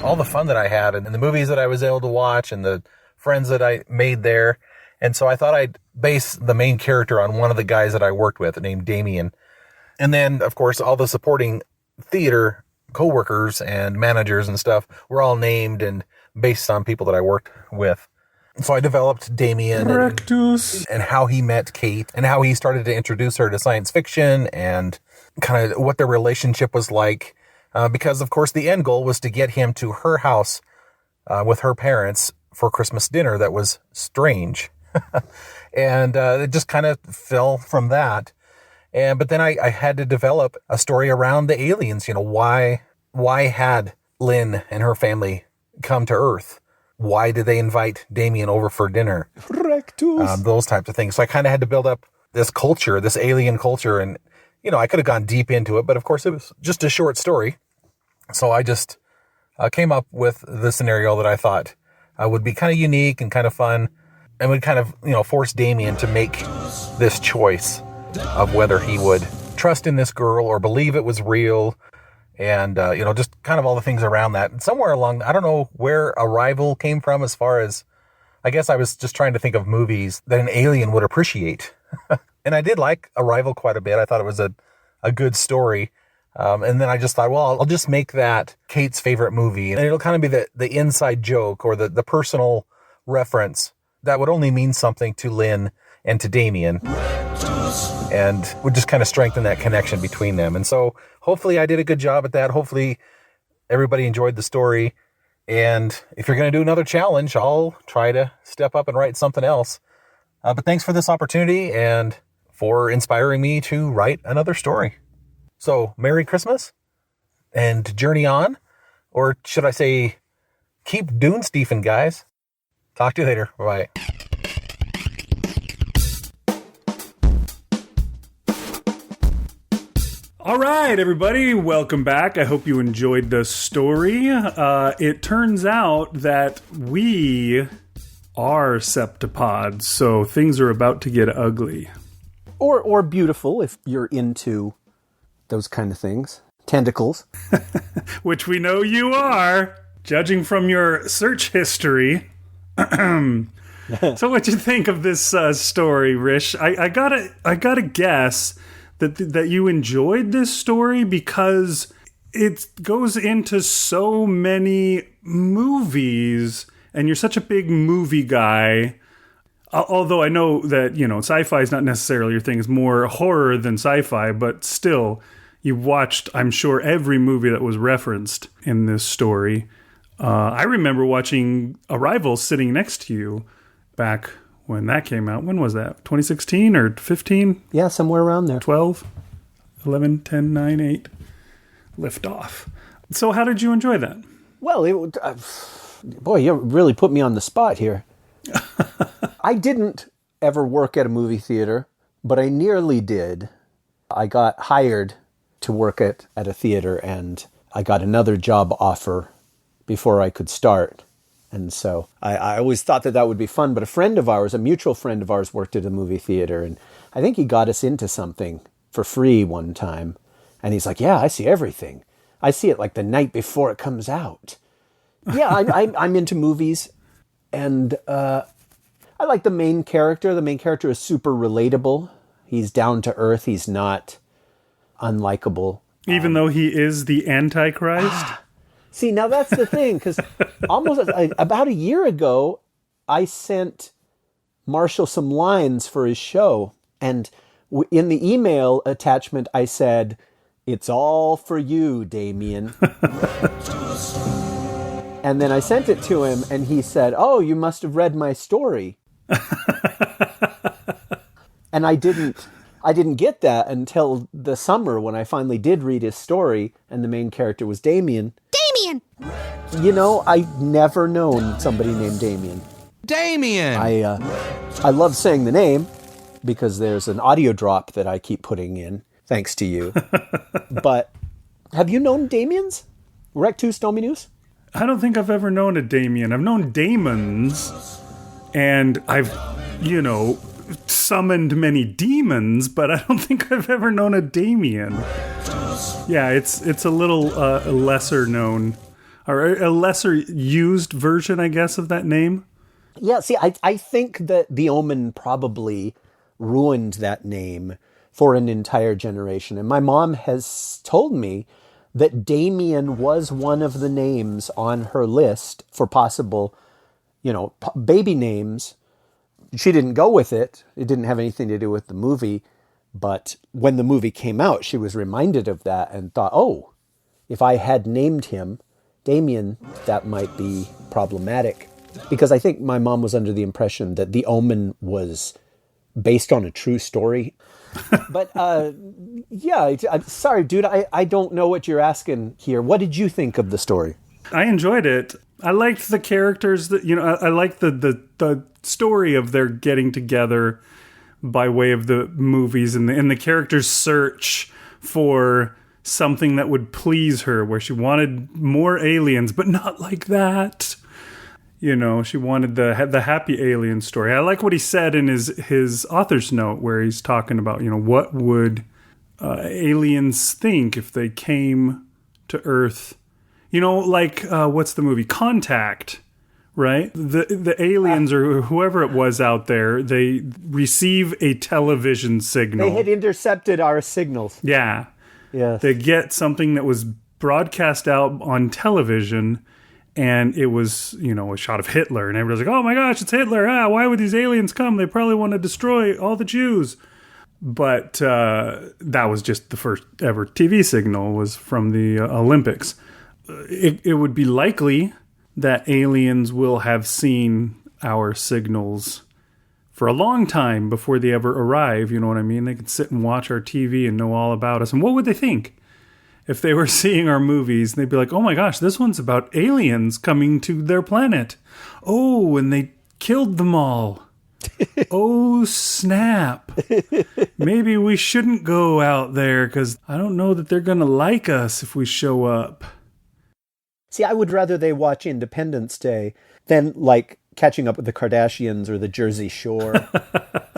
All the fun that I had and the movies that I was able to watch and the friends that I made there. And so I thought I'd base the main character on one of the guys that I worked with named Damien. And then, of course, all the supporting theater coworkers and managers and stuff were all named and based on people that I worked with. So I developed Damien and how he met Kate and how he started to introduce her to science fiction and kind of what their relationship was like. Because, of course, the end goal was to get him to her house with her parents for Christmas dinner that was strange. And it just kind of fell from that. But then I had to develop a story around the aliens. Why had Lynn and her family come to Earth? Why did they invite Damien over for dinner? Those types of things. So I kind of had to build up this culture, this alien culture. And, I could have gone deep into it, but of course it was just a short story. So I just came up with the scenario that I thought would be kind of unique and kind of fun and would kind of, force Damien to make this choice of whether he would trust in this girl or believe it was real. And, just kind of all the things around that. And somewhere along, I don't know where Arrival came from as far as, I guess I was just trying to think of movies that an alien would appreciate. And I did like Arrival quite a bit. I thought it was a good story. And then I just thought, well, I'll just make that Kate's favorite movie. And it'll kind of be the inside joke or the personal reference that would only mean something to Lynn and to Damien. And would just kind of strengthen that connection between them. And so hopefully I did a good job at that. Hopefully everybody enjoyed the story. And if you're going to do another challenge, I'll try to step up and write something else. But thanks for this opportunity and for inspiring me to write another story. So Merry Christmas and journey on. Or should I say, keep Dune Stephen, guys. Talk to you later. Bye. All right, everybody, welcome back. I hope you enjoyed the story. It turns out that we are septipods, so things are about to get ugly. Or beautiful, if you're into those kind of things. Tentacles. Which we know you are, judging from your search history. So what'd you think of this story, Rish? I gotta guess that you enjoyed this story because it goes into so many movies, and you're such a big movie guy. Although I know that, sci-fi is not necessarily your thing. It's more horror than sci-fi, but still, you've watched, I'm sure, every movie that was referenced in this story. I remember watching Arrival sitting next to you back when that came out. When was that? 2016 or 15? Yeah, somewhere around there. 12, 11, 10, 9, 8. Lift off. So how did you enjoy that? Well, boy, you really put me on the spot here. I didn't ever work at a movie theater, but I nearly did. I got hired to work at a theater, and I got another job offer before I could start. And so I always thought that would be fun. But a friend of ours, a mutual friend of ours, worked at a movie theater, and I think he got us into something for free one time. And he's like, yeah, I see everything. I see it like the night before it comes out. Yeah, I'm into movies, and I like the main character. The main character is super relatable. He's down to earth. He's not unlikable. Even though he is the Antichrist? See, now that's the thing, because about a year ago, I sent Marshal some lines for his show, and in the email attachment, I said, "It's all for you, Damien." And then I sent it to him, and he said, "Oh, you must have read my story." And I didn't get that until the summer when I finally did read his story, and the main character was Damien. Damien! I've never known somebody named Damien. Damien! I love saying the name because there's an audio drop that I keep putting in, thanks to you. But have you known Damiens? Rectus Dominus? I don't think I've ever known a Damien. I've known Damons, and I've, summoned many demons, but I don't think I've ever known a Damien. Yeah, it's a little lesser known, or a lesser used version, I guess, of that name. Yeah, see, I think that The Omen probably ruined that name for an entire generation. And my mom has told me that Damien was one of the names on her list for possible, baby names. She didn't go with it. It didn't have anything to do with the movie. But when the movie came out, she was reminded of that and thought, oh, if I had named him Damien, that might be problematic. Because I think my mom was under the impression that The Omen was based on a true story. But yeah, I'm sorry, dude, I don't know what you're asking here. What did you think of the story? I enjoyed it. I liked the characters that, I liked the story of their getting together by way of the movies and the character's search for something that would please her, where she wanted more aliens, but not like that. She wanted the happy alien story. I like what he said in his author's note, where he's talking about, what would aliens think if they came to Earth? What's the movie? Contact, right? The aliens or whoever it was out there, they receive a television signal. They had intercepted our signals. Yeah. Yes. They get something that was broadcast out on television, and it was, a shot of Hitler, and everybody's like, oh my gosh, it's Hitler. Why would these aliens come? They probably want to destroy all the Jews. But that was just the first ever TV signal, was from the Olympics. It would be likely that aliens will have seen our signals for a long time before they ever arrive. You know what I mean? They could sit and watch our TV and know all about us. And what would they think? if they were seeing our movies, they'd be like, oh my gosh, this one's about aliens coming to their planet. Oh, and they killed them all. Oh, snap. Maybe we shouldn't go out there because I don't know that they're going to like us if we show up. See, I would rather they watch Independence Day than like Catching Up with the Kardashians or the Jersey Shore,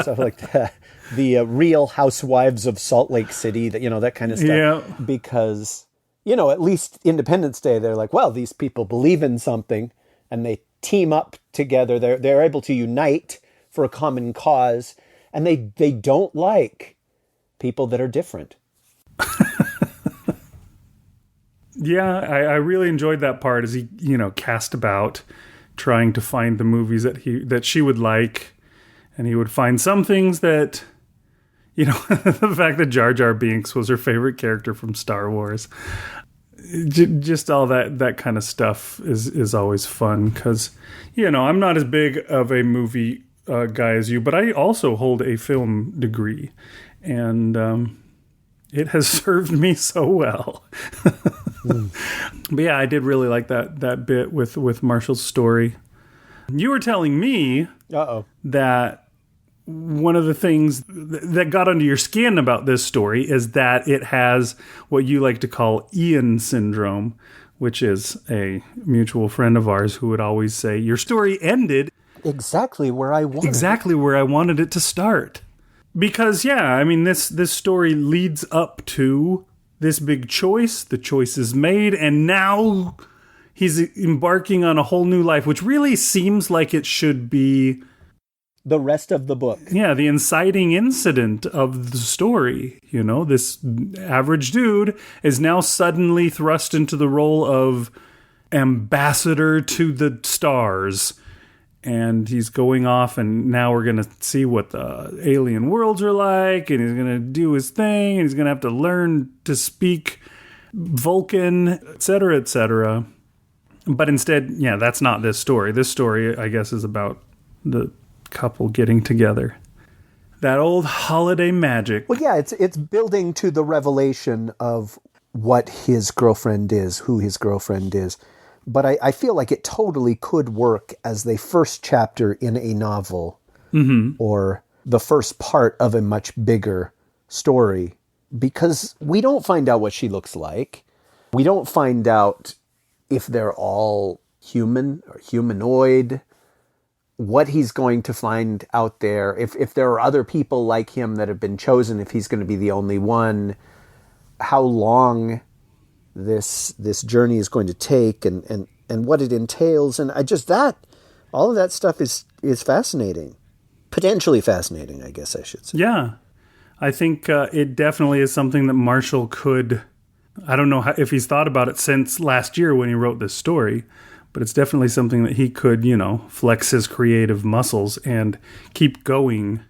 stuff like that. The Real Housewives of Salt Lake City, that kind of stuff. Yeah. Because, at least Independence Day, they're like, well, these people believe in something and they team up together. They're able to unite for a common cause, and they don't like people that are different. Yeah, I really enjoyed that part as he, cast about trying to find the movies that she would like, and he would find some things that, the fact that Jar Jar Binks was her favorite character from Star Wars. Just all that kind of stuff is always fun because, I'm not as big of a movie guy as you, but I also hold a film degree, and it has served me so well. But yeah, I did really like that bit with Marshal's story. You were telling me that one of the things that got under your skin about this story is that it has what you like to call Ian syndrome, which is a mutual friend of ours who would always say, your story ended exactly where I wanted it to start. Because, this story leads up to this big choice. The choice is made, and now he's embarking on a whole new life, which really seems like it should be the rest of the book. Yeah, the inciting incident of the story. This average dude is now suddenly thrust into the role of ambassador to the stars. And he's going off, and now we're going to see what the alien worlds are like, and he's going to do his thing, and he's going to have to learn to speak Vulcan, etc., etc. But instead, that's not this story. This story, I guess, is about the couple getting together. That old holiday magic. Well, yeah, it's building to the revelation of what his girlfriend is, who his girlfriend is. But I feel like it totally could work as the first chapter in a novel or the first part of a much bigger story, because we don't find out what she looks like. We don't find out if they're all human or humanoid, what he's going to find out there, if there are other people like him that have been chosen, if he's going to be the only one, how long this journey is going to take and what it entails. And all of that stuff is fascinating. Potentially fascinating, I guess I should say. Yeah. I think it definitely is something that Marshall could, I don't know if he's thought about it since last year when he wrote this story, but it's definitely something that he could, flex his creative muscles and keep going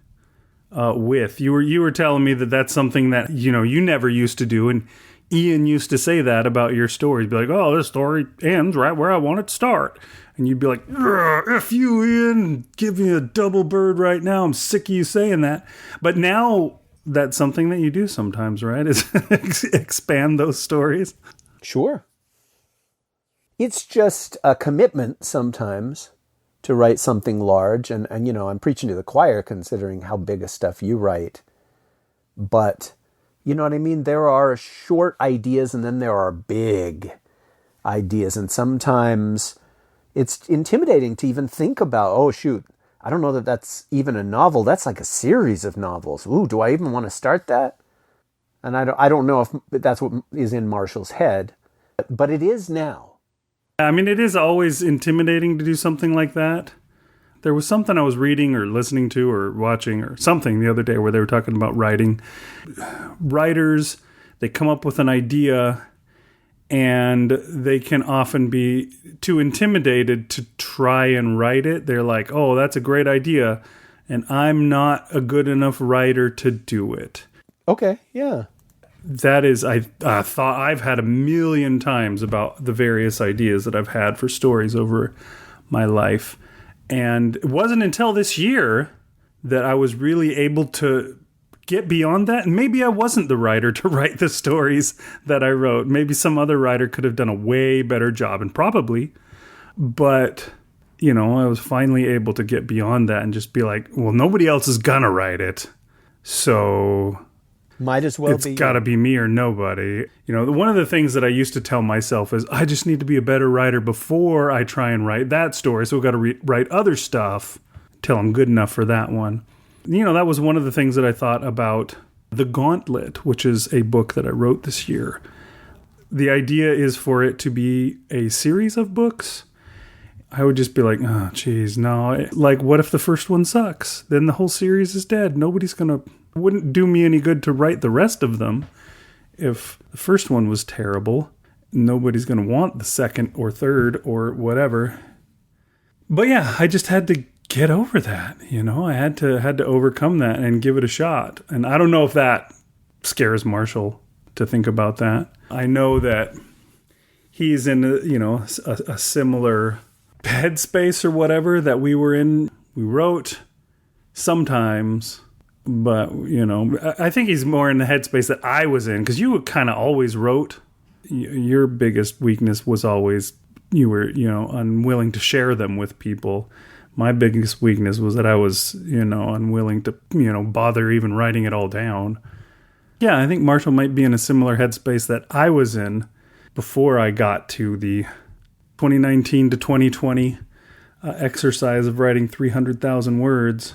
with. You were telling me that that's something that, you never used to do, and Ian used to say that about your stories. Be like, oh, this story ends right where I want it to start. And you'd be like, F you, Ian. Give me a double bird right now. I'm sick of you saying that. But now that's something that you do sometimes, right? Is expand those stories. Sure. It's just a commitment sometimes to write something large. And I'm preaching to the choir considering how big of stuff you write. But you know what I mean? There are short ideas and then there are big ideas. And sometimes it's intimidating to even think about, oh, shoot, I don't know that that's even a novel. That's like a series of novels. Ooh, do I even want to start that? And I don't know if that's what is in Marshall's head, but it is now. It is always intimidating to do something like that. There was something I was reading or listening to or watching or something the other day where they were talking about writing. Writers, they come up with an idea and they can often be too intimidated to try and write it. They're like, oh, that's a great idea, and I'm not a good enough writer to do it. Okay, yeah. That is, I thought I've had a million times about the various ideas that I've had for stories over my life. And it wasn't until this year that I was really able to get beyond that. And maybe I wasn't the writer to write the stories that I wrote. Maybe some other writer could have done a way better job, and probably. But, you know, I was finally able to get beyond that and just be like, well, nobody else is gonna write it. So might as well it's got to be me or nobody. You know, one of the things that I used to tell myself is I just need to be a better writer before I try and write that story. So I've got to write other stuff till I'm good enough for that one. You know, that was one of the things that I thought about The Gauntlet, which is a book that I wrote this year. The idea is for it to be a series of books. I would just be like, oh, geez, no. Like, what if the first one sucks? Then the whole series is dead. Wouldn't do me any good to write the rest of them. If the first one was terrible, nobody's going to want the second or third or whatever. But yeah, I just had to get over that. You know, I had to overcome that and give it a shot. And I don't know if that scares Marshall to think about that. I know that he's in a similar headspace or whatever that we were in. We wrote sometimes, but, you know, I think he's more in the headspace that I was in, because you kind of always wrote. Your biggest weakness was always you were, you know, unwilling to share them with people. My biggest weakness was that I was, you know, unwilling to, you know, bother even writing it all down. Yeah, I think Marshall might be in a similar headspace that I was in before I got to the 2019 to 2020 exercise of writing 300,000 words.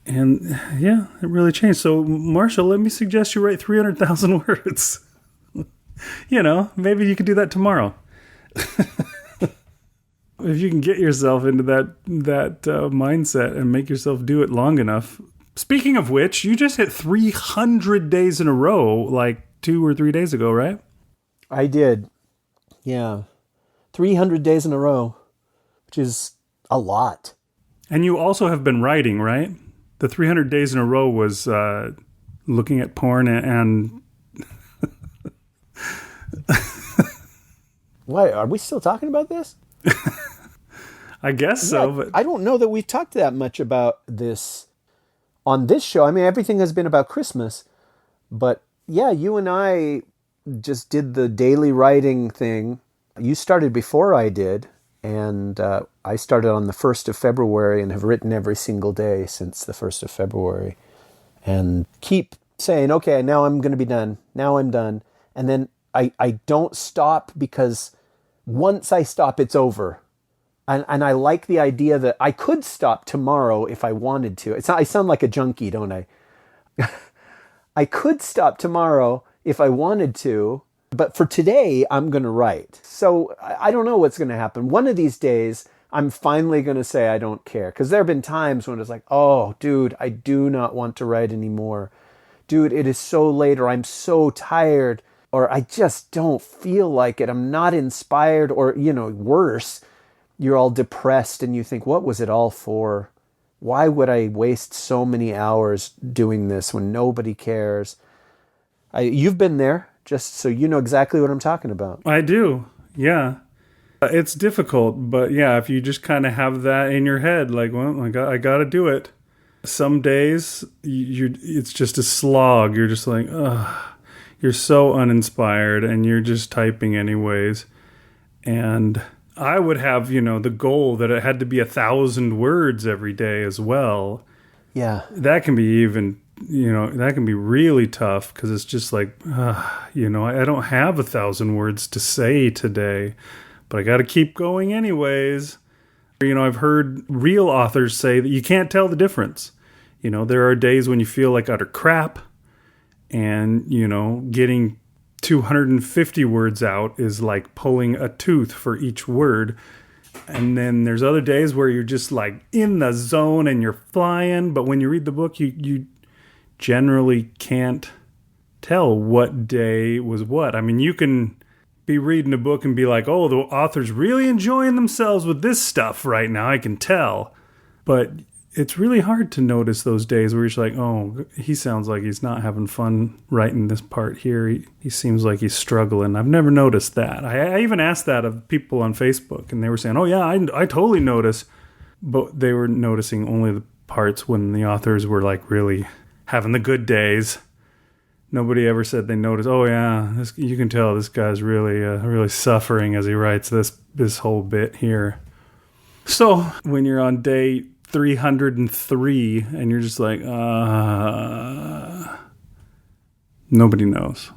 And yeah, it really changed. So, Marshall, let me suggest you write 300,000 words. You know, maybe you could do that tomorrow. If you can get yourself into that mindset and make yourself do it long enough. Speaking of which, you just hit 300 days in a row, like 2 or 3 days ago, right? I did. Yeah. 300 days in a row, which is a lot. And you also have been writing, right? The 300 days in a row was looking at porn and... Why? Are we still talking about this? I guess so. Yeah, but I don't know that we've talked that much about this on this show. I mean, everything has been about Christmas. But yeah, you and I just did the daily writing thing. You started before I did. And I started on the 1st of February and have written every single day since the 1st of February. And keep saying, okay, now I'm going to be done. Now I'm done. And then I don't stop, because once I stop, it's over. And I like the idea that I could stop tomorrow if I wanted to. I sound like a junkie, don't I? I could stop tomorrow if I wanted to. But for today, I'm going to write. So I don't know what's going to happen. One of these days, I'm finally going to say I don't care. Because there have been times when it's like, oh, dude, I do not want to write anymore. Dude, it is so late, or I'm so tired, or I just don't feel like it. I'm not inspired, or, you know, worse, you're all depressed and you think, what was it all for? Why would I waste so many hours doing this when nobody cares? You've been there. Just so you know exactly what I'm talking about. I do, yeah. It's difficult, but yeah, if you just kind of have that in your head, like, well, I got to do it. Some days, it's just a slog. You're just like, ugh. You're so uninspired, and you're just typing anyways. And I would have, you know, the goal that it had to be 1,000 words every day as well. Yeah. That can be even... You know, that can be really tough, because it's just like, you know, I don't have 1,000 words to say today, but I got to keep going anyways. You know, I've heard real authors say that you can't tell the difference. You know, there are days when you feel like utter crap, and, you know, getting 250 words out is like pulling a tooth for each word. And then there's other days where you're just like in the zone and you're flying, but when you read the book, you generally can't tell what day was what. I mean, you can be reading a book and be like, oh, the author's really enjoying themselves with this stuff right now, I can tell. But it's really hard to notice those days where you're just like, oh, he sounds like he's not having fun writing this part here. He seems like he's struggling. I've never noticed that. I even asked that of people on Facebook, and they were saying, oh, yeah, I totally notice. But they were noticing only the parts when the authors were like really having the good days. Nobody ever said they noticed, oh yeah, you can tell this guy's really suffering as he writes this whole bit here. So when you're on day 303 and you're just like, nobody knows.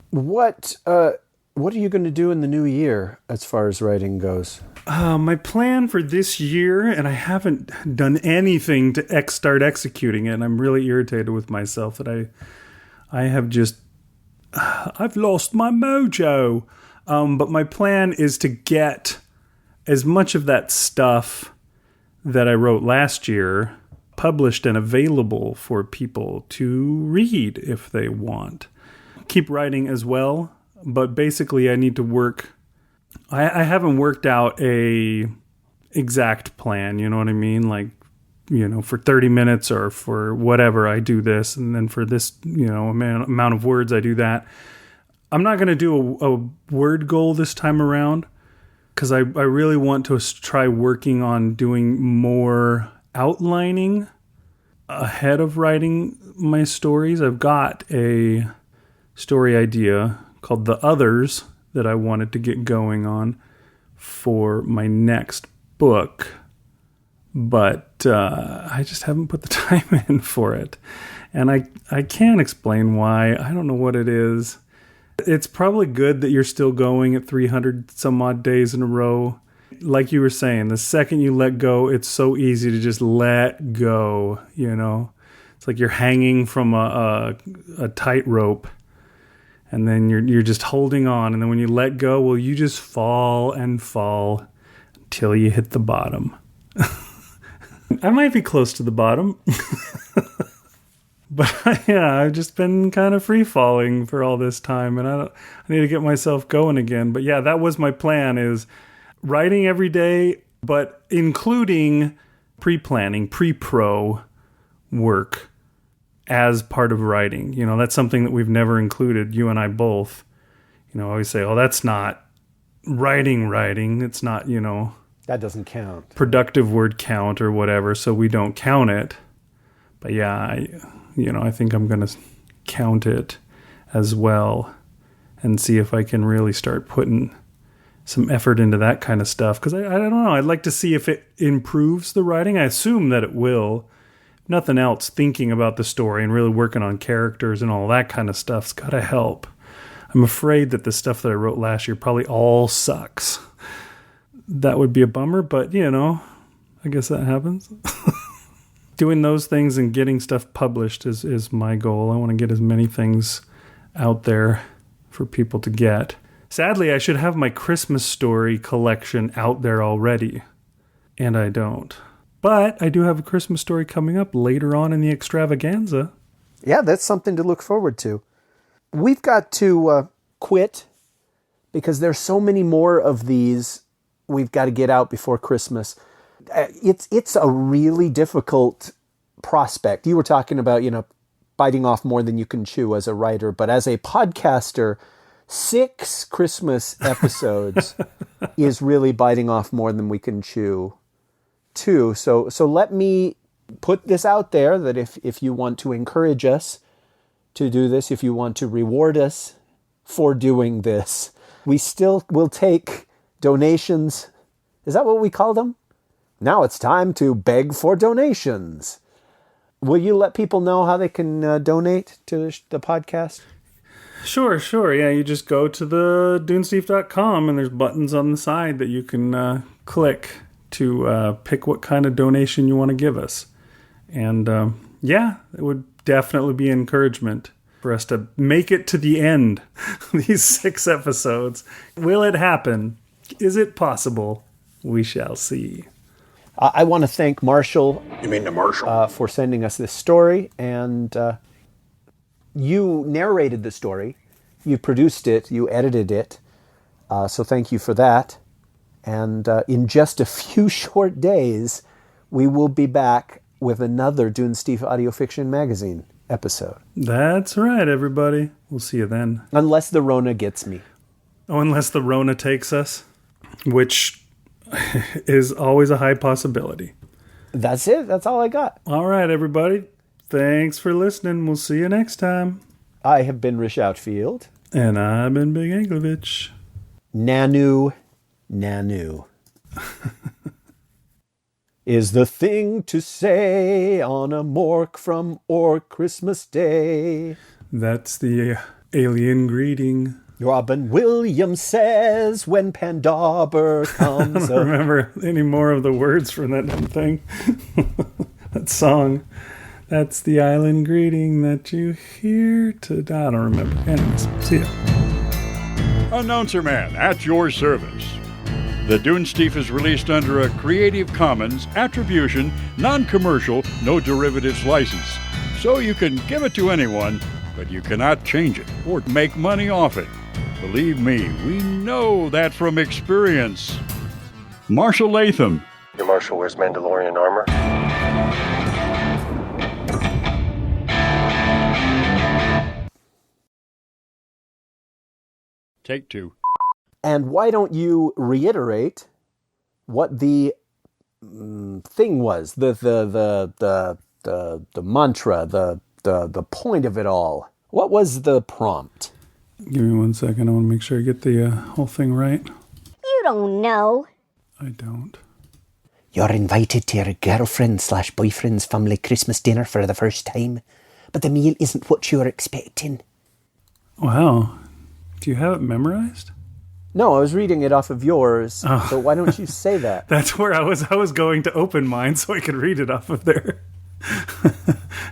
What are you going to do in the new year as far as writing goes? My plan for this year, and I haven't done anything to start executing it, and I'm really irritated with myself that I have just, I've lost my mojo. But my plan is to get as much of that stuff that I wrote last year published and available for people to read if they want. Keep writing as well, but basically I need to work. I haven't worked out a exact plan, you know what I mean? Like, for 30 minutes or for whatever, I do this, and then for this, amount of words, I do that. I'm not going to do a word goal this time around because I really want to try working on doing more outlining ahead of writing my stories. I've got a story idea called The Others that I wanted to get going on for my next book, but I just haven't put the time in for it. And I can't explain why. I don't know what it is. It's probably good that you're still going at 300 some odd days in a row. Like you were saying, the second you let go, it's so easy to just let go, It's like you're hanging from a tightrope, and then you're just holding on, and then when you let go, well, you just fall and fall until you hit the bottom. I might be close to the bottom. But yeah, I've just been kind of free falling for all this time, and I need to get myself going again. But yeah, that was my plan, is writing every day, but including pre-planning, pre-pro work as part of writing. That's something that we've never included, you and I both. I always say, oh, that's not writing. It's not, That doesn't count. Productive word count or whatever, so we don't count it. But yeah, I think I'm going to count it as well and see if I can really start putting some effort into that kind of stuff. Because I don't know, I'd like to see if it improves the writing. I assume that it will. If nothing else, thinking about the story and really working on characters and all that kind of stuff's got to help. I'm afraid that the stuff that I wrote last year probably all sucks. That would be a bummer, but, I guess that happens. Doing those things and getting stuff published is my goal. I want to get as many things out there for people to get. Sadly, I should have my Christmas story collection out there already, and I don't. But I do have a Christmas story coming up later on in the extravaganza. Yeah, that's something to look forward to. We've got to quit because there's so many more of these we've got to get out before Christmas. It's a really difficult prospect. You were talking about, biting off more than you can chew as a writer, but as a podcaster, 6 Christmas episodes is really biting off more than we can chew too. So let me put this out there that if you want to encourage us to do this, if you want to reward us for doing this, we still will take donations. Is that what we call them? Now it's time to beg for donations. Will you let people know how they can donate to the podcast? Sure. Yeah, you just go to the dunesteve.com and there's buttons on the side that you can click to pick what kind of donation you want to give us. And it would definitely be encouragement for us to make it to the end. These 6 episodes. Will it happen? Is it possible? We shall see. I want to thank Marshall. You mean the Marshal? For sending us this story. And you narrated the story. You produced it. You edited it. So thank you for that. And in just a few short days, we will be back with another Dune Steve Audio Fiction Magazine episode. That's right, everybody. We'll see you then. Unless the Rona gets me. Oh, unless the Rona takes us, which is always a high possibility. That's it. That's all I got. All right, everybody. Thanks for listening. We'll see you next time. I have been Rish Outfield. And I've been Big Anklevich. Nanu is the thing to say on a mork from Ork Christmas Day. That's the alien greeting. Robin Williams says when Pandauber comes. I don't remember any more of the words from that damn thing. That song. That's the island greeting that you hear to... I don't remember. Anyways, see ya. Announcer Man at your service. The Dune Steve is released under a Creative Commons Attribution, Non-Commercial, No Derivatives license. So you can give it to anyone, but you cannot change it or make money off it. Believe me, we know that from experience. Marshal Latham. Your Marshal wears Mandalorian armor. Take two. And why don't you reiterate what the thing was, the mantra, the point of it all? What was the prompt? Give me 1 second. I want to make sure I get the whole thing right. You don't know. I don't. You're invited to your girlfriend/boyfriend's family Christmas dinner for the first time, but the meal isn't what you were expecting. Wow. Do you have it memorized? No, I was reading it off of yours, Oh. so why don't you say that? That's where I was going to open mine so I could read it off of there.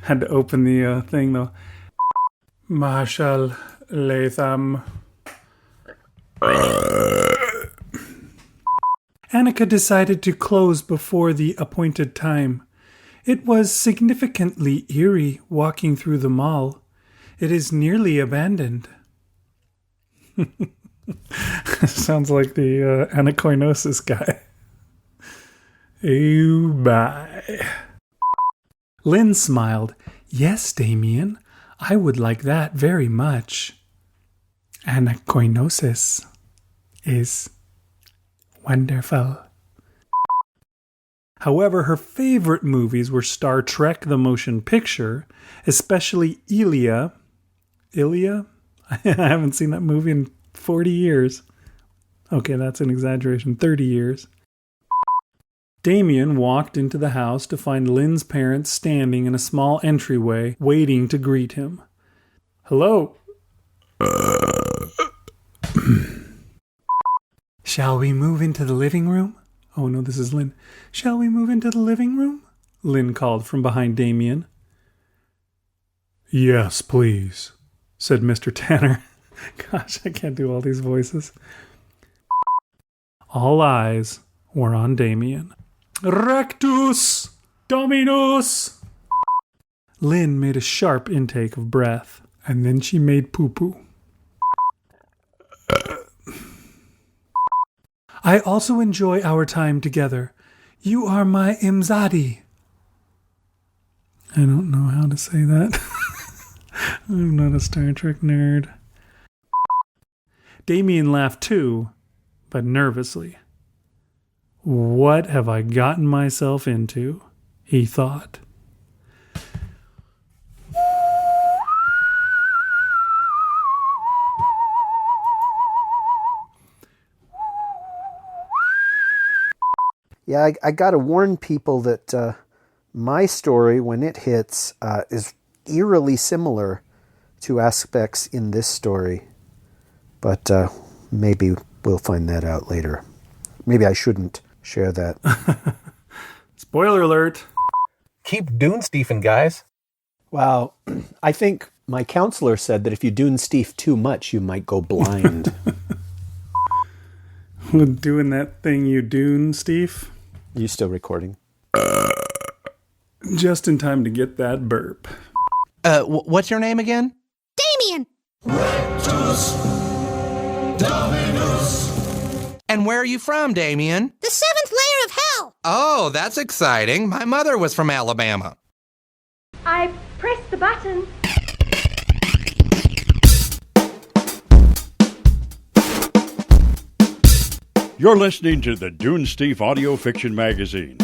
Had to open the thing, though. Marshal Latham. Annika decided to close before the appointed time. It was significantly eerie walking through the mall. It is nearly abandoned. Sounds like the anakoinosis guy. Oh, bye. Lynn smiled. Yes, Damien, I would like that very much. Anakoinosis is wonderful. However, her favorite movies were Star Trek the Motion Picture, especially Ilia. Ilia? I haven't seen that movie in 40 years. Okay, that's an exaggeration. 30 years. Damien walked into the house to find Lynn's parents standing in a small entryway, waiting to greet him. Hello? Shall we move into the living room? Oh no, this is Lynn. Shall we move into the living room? Lynn called from behind Damien. Yes, please, said Mr. Tanner. Gosh, I can't do all these voices. All eyes were on Damien. Rectus Dominus! Lynn made a sharp intake of breath, and then she made poo-poo. I also enjoy our time together. You are my Imzadi. I don't know how to say that. I'm not a Star Trek nerd. Damien laughed too, but nervously. What have I gotten myself into? He thought. Yeah, I got to warn people that my story, when it hits, is eerily similar to aspects in this story. But maybe we'll find that out later. Maybe I shouldn't share that. Spoiler alert. Keep Dune Steven, guys. Wow. I think my counselor said that if you Dune Steve too much, you might go blind. Doing that thing you Dune, Steve? You still recording? Just in time to get that burp. What's your name again? Damien! And where are you from, Damien? The seventh layer of hell! Oh, that's exciting. My mother was from Alabama. I pressed the button. You're listening to the Dune Steve Audio Fiction Magazine.